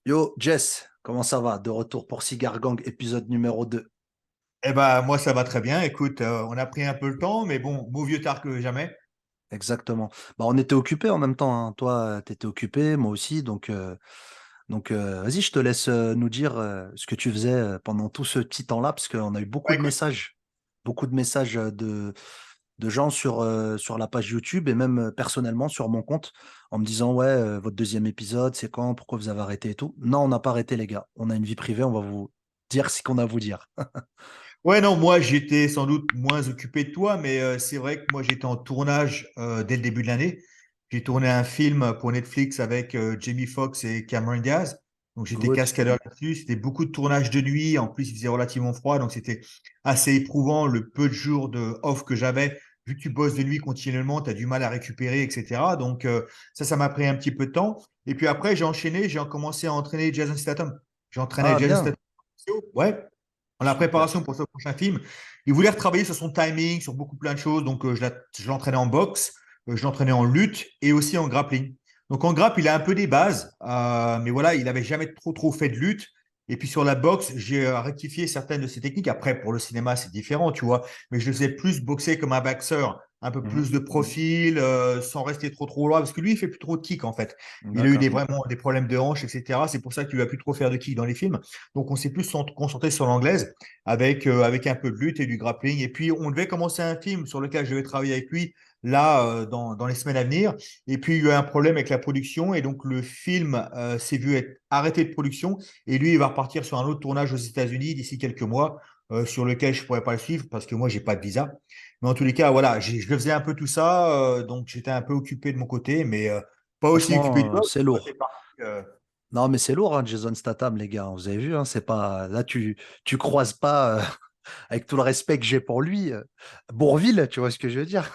Yo, Jess, comment ça va? De retour pour Cigar Gang, épisode numéro 2. Eh ben, moi, ça va très bien. Écoute, on a pris un peu le temps, mais bon, mieux vieux tard que jamais. Exactement. Bah, on était occupés en même temps, hein. Toi, tu étais occupé, moi aussi. Donc, vas-y, je te laisse nous dire ce que tu faisais pendant tout ce petit temps-là, parce qu'on a eu Ouais, écoute, beaucoup de messages de gens sur la page YouTube et même personnellement sur mon compte en me disant, ouais, votre deuxième épisode, c'est quand? Pourquoi vous avez arrêté et tout? Non, on n'a pas arrêté, les gars. On a une vie privée, on va vous dire ce qu'on a à vous dire. ouais, non, moi, j'étais sans doute moins occupé de toi, mais c'est vrai que moi, j'étais en tournage dès le début de l'année. J'ai tourné un film pour Netflix avec Jamie Foxx et Cameron Diaz. Donc, j'étais Good. cascadeur là-dessus. C'était beaucoup de tournage de nuit. En plus, il faisait relativement froid, donc c'était assez éprouvant le peu de jours de off que j'avais. Vu que tu bosses de nuit continuellement, tu as du mal à récupérer, etc. Donc, ça m'a pris un petit peu de temps. Et puis après, j'ai enchaîné, j'ai commencé à entraîner Jason Statham. J'ai entraîné Ah, Jason bien. Statham. Ouais, en la Super. préparation pour ce prochain film. Il voulait retravailler sur son timing, sur beaucoup plein de choses. Donc, je l'entraînais en boxe, je l'entraînais en lutte et aussi en grappling. Donc, en grappe, il a un peu des bases, mais voilà, il n'avait jamais trop fait de lutte. Et puis sur la boxe, j'ai rectifié certaines de ses techniques. Après, pour le cinéma, c'est différent, tu vois. Mais je le faisais plus boxer comme un boxeur, un peu Mhm. plus de profil, sans rester trop loin. Parce que lui, il fait plus trop de kick, en fait. Il a eu D'accord. vraiment des problèmes de hanches, etc. C'est pour ça qu'il a plus trop faire de kick dans les films. Donc, on s'est plus concentré sur l'anglaise avec un peu de lutte et du grappling. Et puis, on devait commencer un film sur lequel je vais travailler avec lui là, dans les semaines à venir. Et puis, il y a eu un problème avec la production. Et donc, le film s'est vu être arrêté de production. Et lui, il va repartir sur un autre tournage aux États-Unis d'ici quelques mois, sur lequel je ne pourrais pas le suivre parce que moi, j'ai pas de visa. Mais en tous les cas, voilà, je le faisais un peu tout ça. Donc, j'étais un peu occupé de mon côté, mais pas aussi occupé que Franchement, toi. c'est Toi, t'es lourd. parti, Non, mais c'est lourd, hein, Jason Statham, les gars. Vous avez vu, hein, c'est pas. Là, tu croises pas, avec tout le respect que j'ai pour lui, Bourvil, tu vois ce que je veux dire?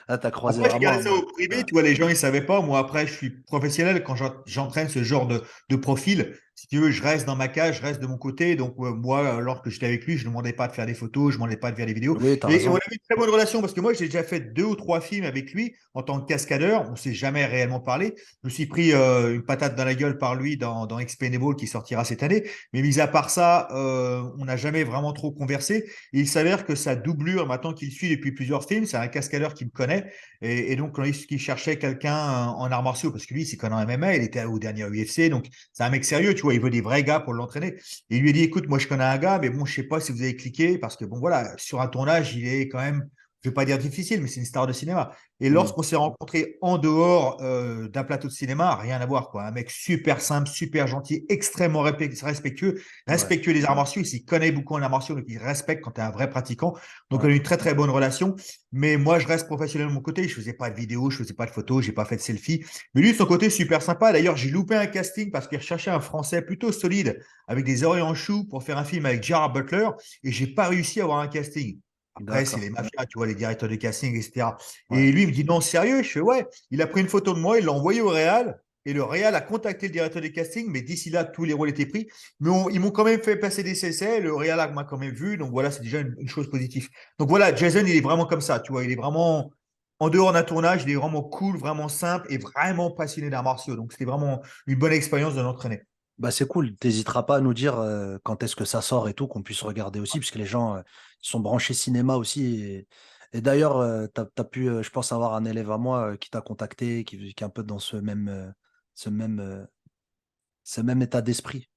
Là, t'as croisé Après, je vraiment gardais un ça au mec. privé, tu vois, les gens, ils savaient pas. Moi, après, je suis professionnel quand j'entraîne ce genre de profil. Si tu veux, je reste dans ma cage, je reste de mon côté. Donc, moi, lorsque j'étais avec lui, je ne demandais pas de faire des photos, je ne demandais pas de faire des vidéos. Oui, t'as Et on raison. avait une très bonne relation parce que moi, j'ai déjà fait 2 ou 3 films avec lui en tant que cascadeur. On ne s'est jamais réellement parlé. Je me suis pris une patate dans la gueule par lui dans Expendables qui sortira cette année. Mais mis à part ça, on n'a jamais vraiment trop conversé. Et il s'avère que sa doublure, maintenant qu'il suit depuis plusieurs films, c'est un cascadeur qui me connaît. Et donc, quand il cherchait quelqu'un en arts martiaux, parce que lui, c'est quand même MMA, il était au dernier UFC, donc c'est un mec sérieux, tu vois, il veut des vrais gars pour l'entraîner. Et il lui a dit, écoute, moi, je connais un gars, mais bon, je sais pas si vous avez cliqué, parce que bon, voilà, sur un tournage, il est quand même, je vais pas dire difficile, mais c'est une star de cinéma. Et Hmm. lorsqu'on s'est rencontrés en dehors d'un plateau de cinéma, rien à voir, quoi. Un mec super simple, super gentil, extrêmement respectueux, Ouais, respectueux des arts martiaux, il s'y connaît beaucoup en arts martiaux, donc il respecte quand tu es un vrai pratiquant. Donc, on ouais. a eu une très, très bonne relation. Mais moi, je reste professionnel de mon côté. Je faisais pas de vidéos, je faisais pas de photos, j'ai pas fait de selfie. Mais lui, de son côté, super sympa. D'ailleurs, j'ai loupé un casting parce qu'il recherchait un Français plutôt solide avec des oreilles en chou pour faire un film avec Gerard Butler et j'ai pas réussi à avoir un casting. Après, c'est D'accord. les mafias, tu vois, les directeurs de casting, etc. Ouais. Et lui, il me dit non, sérieux? Je fais ouais. Il a pris une photo de moi, il l'a envoyé au Real. Et le Real a contacté le directeur de casting, mais d'ici là, tous les rôles étaient pris. Mais ils m'ont quand même fait passer des essais. Le Real m'a quand même vu. Donc voilà, c'est déjà une chose positive. Donc voilà, Jason, il est vraiment comme ça, tu vois, il est vraiment, en dehors d'un tournage, il est vraiment cool, vraiment simple et vraiment passionné d'arts martiaux. Donc c'était vraiment une bonne expérience de l'entraîner. Bah, c'est cool. T'hésiteras pas à nous dire quand est-ce que ça sort et tout, qu'on puisse regarder aussi, parce que les gens sont branchés cinéma aussi. Et d'ailleurs, t'as pu, je pense, avoir un élève à moi qui t'a contacté, qui est un peu dans ce même, euh, ce même état d'esprit,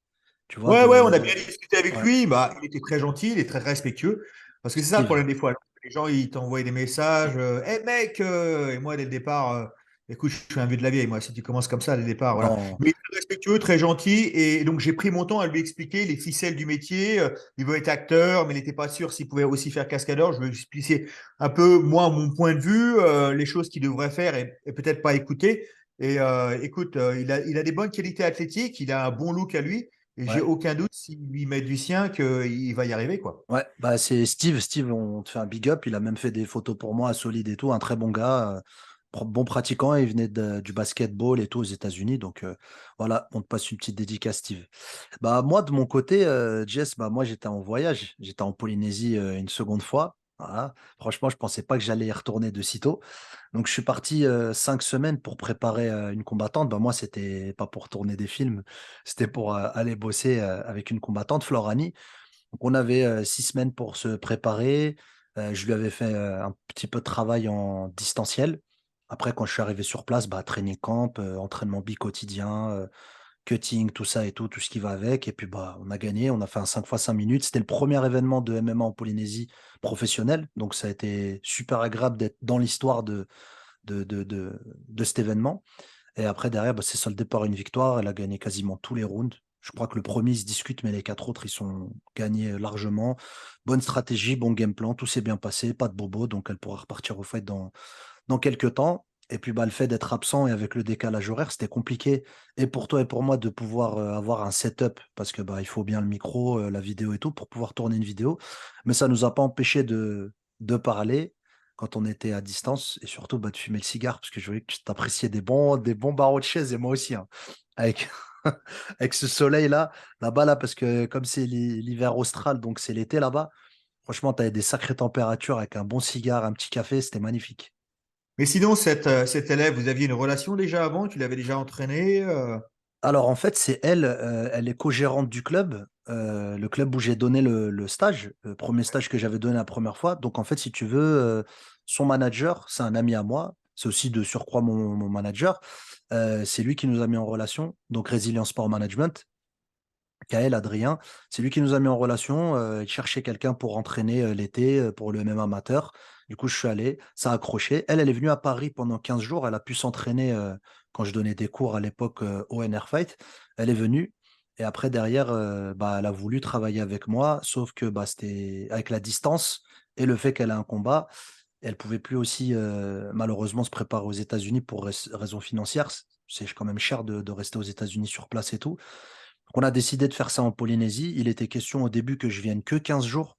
tu vois, Ouais, ouais, on a de. bien discuté avec Ouais. lui. Bah, il était très gentil, il est très respectueux. Parce que c'est ça le Steve. problème des fois. Les gens, ils t'envoient des messages. Hey mec, et moi, dès le départ, écoute, je suis un vieux de la vieille, moi, si tu commences comme ça dès le départ, voilà. Non. Mais très respectueux, très gentil. Et donc, j'ai pris mon temps à lui expliquer les ficelles du métier. Il veut être acteur, mais il n'était pas sûr s'il pouvait aussi faire cascadeur. Je lui ai expliqué un peu, moi, mon point de vue, les choses qu'il devrait faire et peut-être pas écouter. Et écoute, il a des bonnes qualités athlétiques, il a un bon look à lui. Et j'ai Ouais. aucun doute s'il lui met du sien qu'il va y arriver, quoi. Ouais, bah c'est Steve. Steve, on te fait un big up. Il a même fait des photos pour moi, solide et tout. Un très bon gars, bon pratiquant. Il venait du basketball et tout aux États-Unis. Donc voilà, on te passe une petite dédicace, Steve. Bah moi, de mon côté, Jess, bah moi j'étais en voyage. J'étais en Polynésie une seconde fois. Voilà. Franchement, je pensais pas que j'allais y retourner de sitôt. Donc, je suis parti 5 semaines pour préparer une combattante. Bah, moi, c'était pas pour tourner des films, c'était pour aller bosser avec une combattante, Florani. Donc, on avait 6 semaines pour se préparer. Je lui avais fait un petit peu de travail en distanciel. Après, quand je suis arrivé sur place, bah, training camp, entraînement bi-quotidien, cutting, tout ça et tout ce qui va avec. Et puis, bah, on a gagné. On a fait un 5 fois 5 minutes. C'était le premier événement de MMA en Polynésie professionnel. Donc, ça a été super agréable d'être dans l'histoire de cet événement. Et après, derrière, bah, c'est soldé par une victoire. Elle a gagné quasiment tous les rounds. Je crois que le premier il se discute, mais les quatre autres, ils sont gagnés largement. Bonne stratégie, bon game plan, tout s'est bien passé, pas de bobo, donc elle pourra repartir au fight dans quelques temps. Et puis, bah, le fait d'être absent et avec le décalage horaire, c'était compliqué, et pour toi et pour moi, de pouvoir avoir un setup, parce que bah, il faut bien le micro, la vidéo et tout, pour pouvoir tourner une vidéo. Mais ça nous a pas empêché de parler quand on était à distance, et surtout bah, de fumer le cigare, parce que je voyais que tu t'appréciais des bons barreaux de chaise, et moi aussi, hein, avec, avec ce soleil-là, là-bas, là, parce que comme c'est l'hiver austral, donc c'est l'été là-bas, franchement, tu avais des sacrées températures avec un bon cigare, un petit café, c'était magnifique. Mais sinon, cet élève, vous aviez une relation déjà avant? Tu l'avais déjà entraîné? Alors en fait, c'est elle, elle est co-gérante du club, le club où j'ai donné le stage, le premier stage que j'avais donné la première fois. Donc en fait, si tu veux, son manager, c'est un ami à moi, c'est aussi de surcroît mon manager. C'est lui qui nous a mis en relation, donc Resilience Sport Management. Kael, Adrien, c'est lui qui nous a mis en relation. Il cherchait quelqu'un pour entraîner l'été pour le MMA amateur. Du coup, je suis allé, ça a accroché. Elle est venue à Paris pendant 15 jours. Elle a pu s'entraîner quand je donnais des cours à l'époque au NR Fight. Elle est venue. Et après, derrière, bah, elle a voulu travailler avec moi, sauf que bah, c'était avec la distance et le fait qu'elle a un combat. Elle pouvait plus aussi, malheureusement, se préparer aux États-Unis pour raisons financières. C'est quand même cher de rester aux États-Unis sur place et tout. On a décidé de faire ça en Polynésie. Il était question au début que je vienne que 15 jours,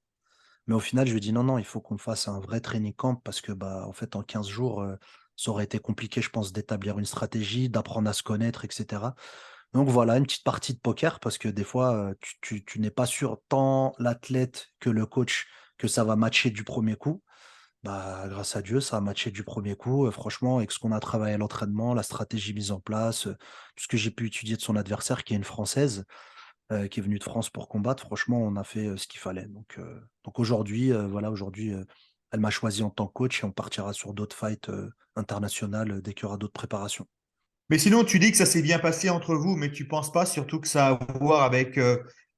mais au final, je lui ai dit non, non, il faut qu'on fasse un vrai training camp parce que, bah, en fait, en 15 jours, ça aurait été compliqué, je pense, d'établir une stratégie, d'apprendre à se connaître, etc. Donc voilà, une petite partie de poker parce que des fois, tu n'es pas sûr, tant l'athlète que le coach, que ça va matcher du premier coup. Bah, grâce à Dieu, ça a matché du premier coup. Franchement, avec ce qu'on a travaillé à l'entraînement, la stratégie mise en place, tout ce que j'ai pu étudier de son adversaire, qui est une Française, qui est venu de France pour combattre. Franchement, on a fait, ce qu'il fallait. Donc aujourd'hui, voilà, aujourd'hui, elle m'a choisi en tant que coach et on partira sur d'autres fights, internationales, dès qu'il y aura d'autres préparations. Mais sinon, tu dis que ça s'est bien passé entre vous, mais tu penses pas surtout que ça a à voir avec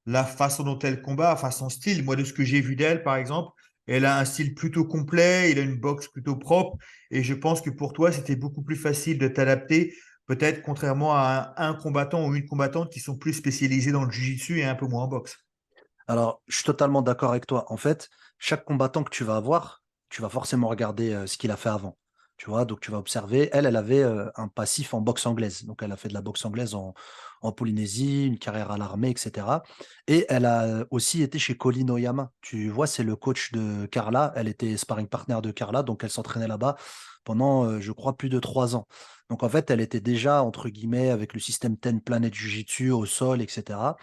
la façon dont elle combat, enfin son style. Moi, de ce que j'ai vu d'elle, par exemple, elle a un style plutôt complet, elle a une boxe plutôt propre, et je pense que pour toi, c'était beaucoup plus facile de t'adapter, peut-être contrairement à un combattant ou une combattante qui sont plus spécialisés dans le jiu-jitsu et un peu moins en boxe. Alors, je suis totalement d'accord avec toi. En fait, chaque combattant que tu vas avoir, tu vas forcément regarder, ce qu'il a fait avant. Tu vois? Donc tu vas observer. Elle, elle avait, un passif en boxe anglaise. Donc elle a fait de la boxe anglaise en Polynésie, une carrière à l'armée, et cetera, et elle a, aussi été chez Colin Oyama. Tu vois? C'est le coach de Carla. Elle était sparring partner de Carla, donc elle s'entraînait là-bas pendant, je crois, plus de 3 ans. Donc en fait, elle était déjà, entre guillemets, avec le système Ten Planet Jiu-Jitsu au sol, et cetera.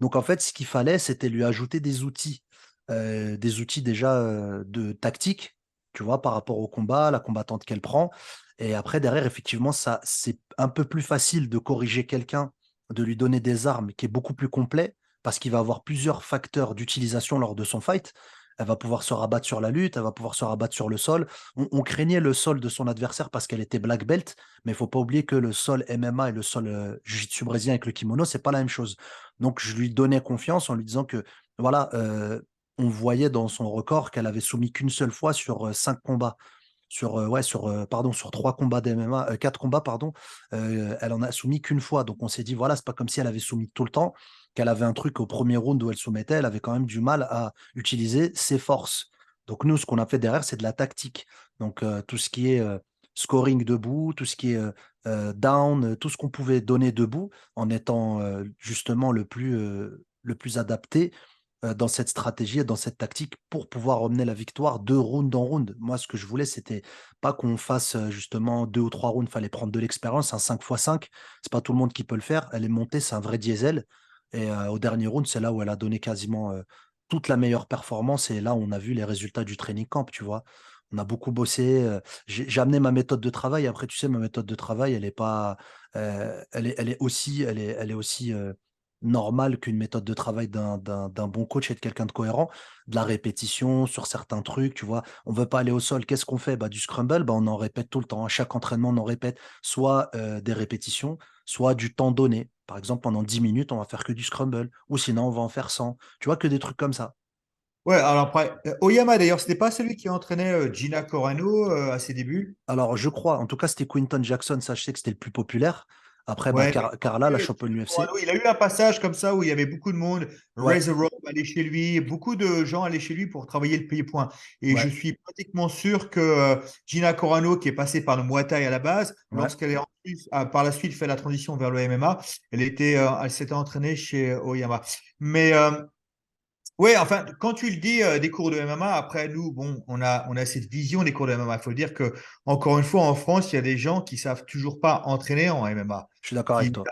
Donc en fait, ce qu'il fallait, c'était lui ajouter des outils déjà, de tactique, tu vois, par rapport au combat, la combattante qu'elle prend. Et après, derrière, effectivement, ça, c'est un peu plus facile de corriger quelqu'un, de lui donner des armes qui est beaucoup plus complet, parce qu'il va avoir plusieurs facteurs d'utilisation lors de son fight. Elle va pouvoir se rabattre sur la lutte, elle va pouvoir se rabattre sur le sol. On craignait le sol de son adversaire parce qu'elle était black belt, mais il faut pas oublier que le sol MMA et le sol jiu-jitsu brésilien avec le kimono, c'est pas la même chose. Donc, je lui donnais confiance en lui disant que, voilà, on voyait dans son record qu'elle avait soumis qu'une seule fois sur 5 combats. Pardon, sur 3 combats d'MMA, 4 combats, pardon, elle en a soumis qu'une fois. Donc, on s'est dit, voilà, c'est pas comme si elle avait soumis tout le temps, qu'elle avait un truc au premier round où elle soumettait, elle avait quand même du mal à utiliser ses forces. Donc, nous, ce qu'on a fait derrière, c'est de la tactique. Donc, tout ce qui est scoring debout, tout ce qui est down, tout ce qu'on pouvait donner debout en étant justement le plus adapté dans cette stratégie et dans cette tactique pour pouvoir emmener la victoire de round en round. Moi, ce que je voulais, c'était pas qu'on fasse justement 2 ou 3 rounds, fallait prendre de l'expérience, un 5 x 5. C'est pas tout le monde qui peut le faire. Elle est montée, c'est un vrai diesel. Et au dernier round, c'est là où elle a donné quasiment toute la meilleure performance. Et là, on a vu les résultats du training camp, tu vois. On a beaucoup bossé. J'ai amené ma méthode de travail. Après, tu sais, ma méthode de travail, elle est pas, elle est aussi normale qu'une méthode de travail d'un bon coach et de quelqu'un de cohérent. De la répétition sur certains trucs, tu vois. On veut pas aller au sol. Qu'est-ce qu'on fait? Bah, du scramble, bah, on en répète tout le temps. À chaque entraînement, on en répète soit des répétitions, soit du temps donné. Par exemple, pendant 10 minutes, on va faire que du scramble. Ou sinon, on va en faire 100. Tu vois, que des trucs comme ça. Ouais, alors après, Oyama d'ailleurs, c'était pas celui qui entraînait Gina Corano à ses débuts. Alors, je crois, en tout cas, c'était Quinton Jackson, ça, je sais que c'était le plus populaire. Après, bah, Ouais, mais Carla, la après, championne Gina UFC. Corano, il a eu un passage comme ça où il y avait beaucoup de monde. Ouais, Razor Rope allait chez lui, beaucoup de gens allaient chez lui pour travailler le pied-point. Et ouais, je suis pratiquement sûr que Gina Corano, qui est passée par le Muay Thai à la base, ouais. lorsqu'elle est par la suite fait la transition vers le MMA, elle s'était entraînée chez Oyama. Mais ouais, enfin, quand tu le dis, des cours de MMA, après nous, bon, on a cette vision des cours de MMA. Il faut dire que, encore une fois, en France, il y a des gens qui savent toujours pas entraîner en MMA, Je suis d'accord avec qui, toi.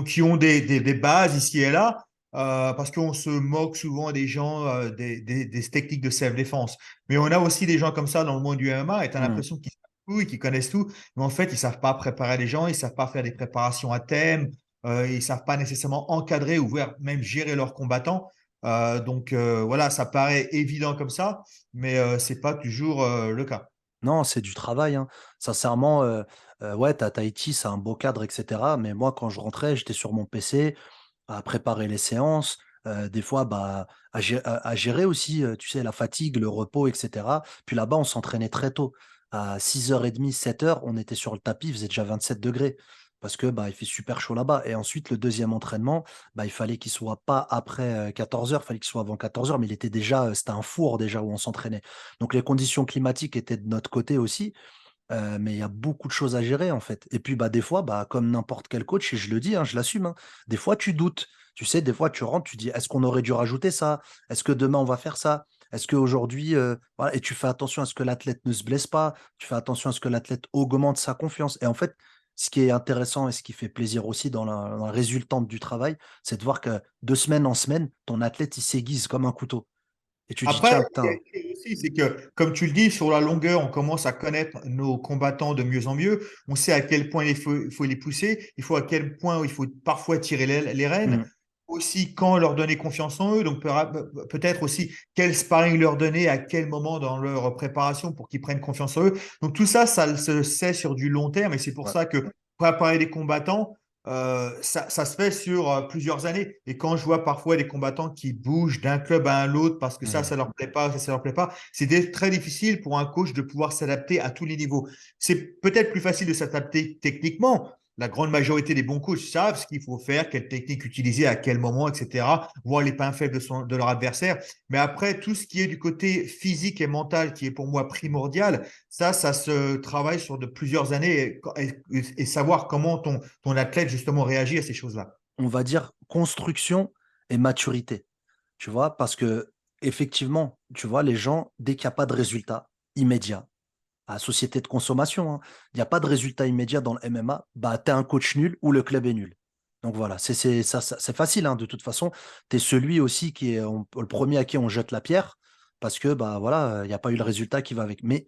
qui ont des bases ici et là, parce qu'on se moque souvent des gens, des techniques de self-défense. Mais on a aussi des gens comme ça dans le monde du MMA, et tu as Hmm. l'impression qu'ils savent tout et qu'ils connaissent tout, mais en fait, ils savent pas préparer les gens, ils savent pas faire des préparations à thème, ils savent pas nécessairement encadrer ou même gérer leurs combattants. Donc voilà, ça paraît évident comme ça, mais c'est pas toujours le cas. Non, c'est du travail, hein. Sincèrement, ouais, Tahiti, c'est un beau cadre, etc. Mais moi, quand je rentrais, j'étais sur mon PC à préparer les séances, des fois, bah, à gérer aussi, tu sais, la fatigue, le repos, etc. Puis là-bas, on s'entraînait très tôt. À 6h30, 7h, on était sur le tapis, il faisait déjà 27 degrés parce que bah, il fait super chaud là-bas. Et ensuite, le deuxième entraînement, bah, il fallait qu'il soit pas après 14h, il fallait qu'il soit avant 14h, mais il était déjà, c'était un four déjà où on s'entraînait. Donc les conditions climatiques étaient de notre côté aussi. Mais il y a beaucoup de choses à gérer, en fait. Et puis, bah, des fois, bah, comme n'importe quel coach, et je le dis, hein, je l'assume, hein, des fois, tu doutes. Tu sais, des fois, tu rentres, tu dis, est-ce qu'on aurait dû rajouter ça? Est-ce que demain, on va faire ça? Est-ce qu'aujourd'hui, voilà, et tu fais attention à ce que l'athlète ne se blesse pas, tu fais attention à ce que l'athlète augmente sa confiance. Et en fait, ce qui est intéressant et ce qui fait plaisir aussi dans la résultante du travail, c'est de voir que de semaine en semaine, ton athlète, il s'aiguise comme un couteau. Et tu dis, Après, tiens, il y a putain, une chose aussi, c'est que, comme tu le dis, sur la longueur, on commence à connaître nos combattants de mieux en mieux. On sait à quel point il faut les pousser, il faut à quel point il faut parfois tirer les rênes. hmm, Aussi, quand leur donner confiance en eux. Donc, peut-être aussi quel sparring leur donner, à quel moment dans leur préparation pour qu'ils prennent confiance en eux. Donc, tout ça, ça se sait sur du long terme. Et c'est pour ouais. ça que préparer des combattants, ça se fait sur plusieurs années. Et quand je vois parfois des combattants qui bougent d'un club à un autre parce que Hmm. ça leur plaît pas, ça leur plaît pas, c'est très difficile pour un coach de pouvoir s'adapter à tous les niveaux. C'est peut-être plus facile de s'adapter techniquement. La grande majorité des bons coachs savent ce qu'il faut faire, quelle technique utiliser, à quel moment, etc., voir les points faibles de leur adversaire. Mais après, tout ce qui est du côté physique et mental, qui est pour moi primordial, ça se travaille sur de plusieurs années et savoir comment ton athlète justement réagit à ces choses-là. On va dire construction et maturité. Tu vois, parce que effectivement, tu vois, les gens, dès qu'il n'y a pas de résultat immédiat, à la société de consommation, hein, il n'y a pas de résultat immédiat dans le MMA, bah, tu es un coach nul ou le club est nul. Donc voilà, c'est facile, hein, de toute façon. Tu es celui aussi qui est le premier à qui on jette la pierre parce que bah, voilà, il n'y a pas eu le résultat qui va avec. Mais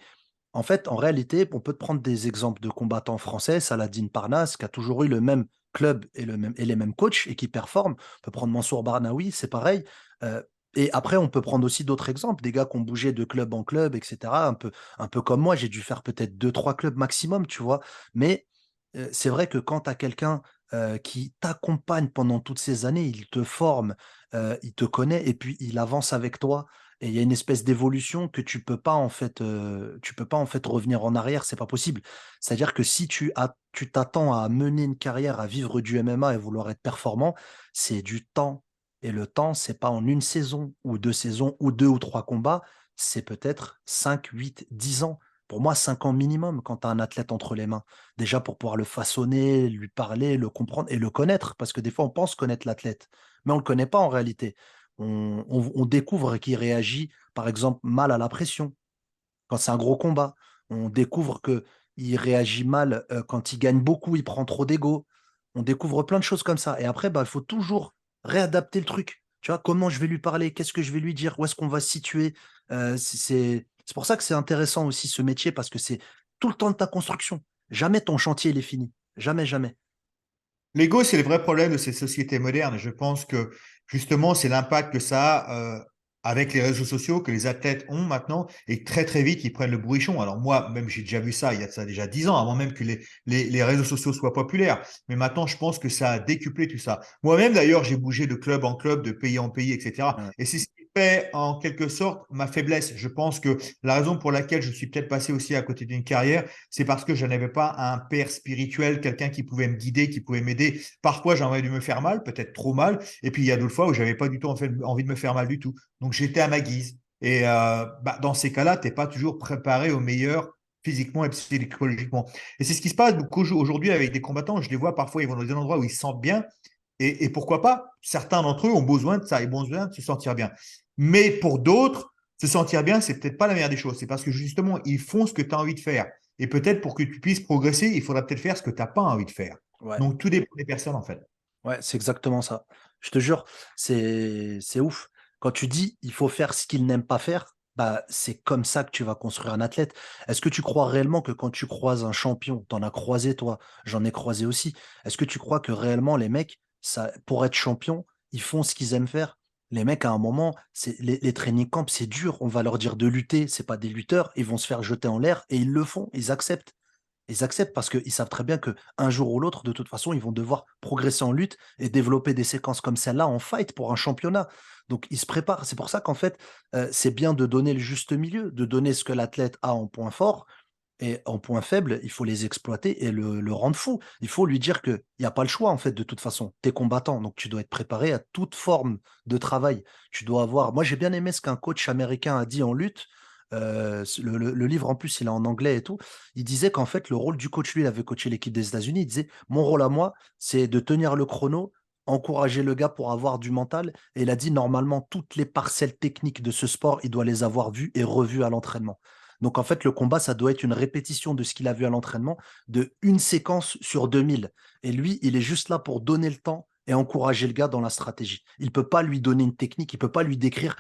en fait, en réalité, on peut te prendre des exemples de combattants français, Saladin Parnasse, qui a toujours eu le même club et les mêmes coachs et qui performent. On peut prendre Mansour Barnaoui, c'est pareil. Euh, et après, on peut prendre aussi d'autres exemples, des gars qui ont bougé de club en club, etc. Un peu comme moi, j'ai dû faire peut-être deux, trois clubs maximum, tu vois. Mais c'est vrai que quand tu as quelqu'un qui t'accompagne pendant toutes ces années, il te forme, il te connaît et puis il avance avec toi et il y a une espèce d'évolution que tu peux pas en fait revenir en arrière, c'est pas possible. C'est-à-dire que si tu t'attends à mener une carrière, à vivre du MMA et vouloir être performant, c'est du temps. Et le temps, c'est pas en une saison ou deux ou trois combats, c'est peut-être 5, 8, 10 ans. Pour moi, 5 ans minimum quand tu as un athlète entre les mains. Déjà pour pouvoir le façonner, lui parler, le comprendre et le connaître. Parce que des fois, on pense connaître l'athlète, mais on ne le connaît pas en réalité. On découvre qu'il réagit, par exemple, mal à la pression quand c'est un gros combat. On découvre qu'il réagit mal quand il gagne beaucoup, il prend trop d'ego. On découvre plein de choses comme ça. Et après, bah, il faut toujours réadapter le truc. Tu vois, comment je vais lui parler, qu'est-ce que je vais lui dire, où est-ce qu'on va se situer. C'est pour ça que c'est intéressant aussi ce métier parce que c'est tout le temps de ta construction. Jamais ton chantier il est fini. Jamais, jamais. L'ego, c'est le vrai problème de ces sociétés modernes. Je pense que justement, c'est l'impact que ça a avec les réseaux sociaux que les athlètes ont maintenant et très très vite, ils prennent le bourrichon. Alors moi, même j'ai déjà vu ça, il y a de ça déjà 10 ans, avant même que les réseaux sociaux soient populaires. Mais maintenant, je pense que ça a décuplé tout ça. Moi-même, d'ailleurs, j'ai bougé de club en club, de pays en pays, etc. Ouais. Et c'est ce qui fait en quelque sorte ma faiblesse. Je pense que la raison pour laquelle je suis peut-être passé aussi à côté d'une carrière, c'est parce que je n'avais pas un père spirituel, quelqu'un qui pouvait me guider, qui pouvait m'aider. Parfois, j'ai envie de me faire mal, peut-être trop mal. Et puis, il y a d'autres fois où j'avais pas du tout envie de me faire mal du tout. Donc, j'étais à ma guise. Et dans ces cas-là, tu n'es pas toujours préparé au meilleur physiquement et psychologiquement. Et c'est ce qui se passe beaucoup aujourd'hui avec des combattants. Je les vois parfois, ils vont dans des endroits où ils se sentent bien. Et pourquoi pas? Certains d'entre eux ont besoin de ça, ils ont besoin de se sentir bien. Mais pour d'autres, se sentir bien, c'est peut-être pas la meilleure des choses. C'est parce que justement, ils font ce que tu as envie de faire. Et peut-être pour que tu puisses progresser, il faudra peut-être faire ce que tu n'as pas envie de faire. Ouais. Donc, tout dépend des personnes, en fait. Ouais, c'est exactement ça. Je te jure, c'est ouf. Quand tu dis: «Il faut faire ce qu'il n'aime pas faire», bah, c'est comme ça que tu vas construire un athlète. Est-ce que tu crois réellement que quand tu croises un champion, tu en as croisé toi, j'en ai croisé aussi. Est-ce que tu crois que réellement les mecs, ça pour être champion, ils font ce qu'ils aiment faire? Les mecs à un moment, c'est les training camps, c'est dur. On va leur dire de lutter, c'est pas des lutteurs, ils vont se faire jeter en l'air et ils le font, ils acceptent. Ils acceptent parce qu'ils savent très bien qu'un jour ou l'autre, de toute façon, ils vont devoir progresser en lutte et développer des séquences comme celle-là en fight pour un championnat. Donc ils se préparent. C'est pour ça qu'en fait, c'est bien de donner le juste milieu, de donner ce que l'athlète a en point fort et en point faible, il faut les exploiter et le rendre fou. Il faut lui dire qu'il y a pas le choix en fait de toute façon. Tu es combattant, donc tu dois être préparé à toute forme de travail. Tu dois avoir moi j'ai bien aimé ce qu'un coach américain a dit en lutte, le livre en plus il est en anglais et tout. Il disait qu'en fait le rôle du coach, lui il avait coaché l'équipe des États-Unis, il disait: «Mon rôle à moi, c'est de tenir le chrono, encourager le gars pour avoir du mental» et il a dit: «Normalement toutes les parcelles techniques de ce sport, il doit les avoir vues et revues à l'entraînement». Donc en fait, le combat, ça doit être une répétition de ce qu'il a vu à l'entraînement, de une séquence sur 2000. Et lui, il est juste là pour donner le temps et encourager le gars dans la stratégie. Il peut pas lui donner une technique, il peut pas lui décrire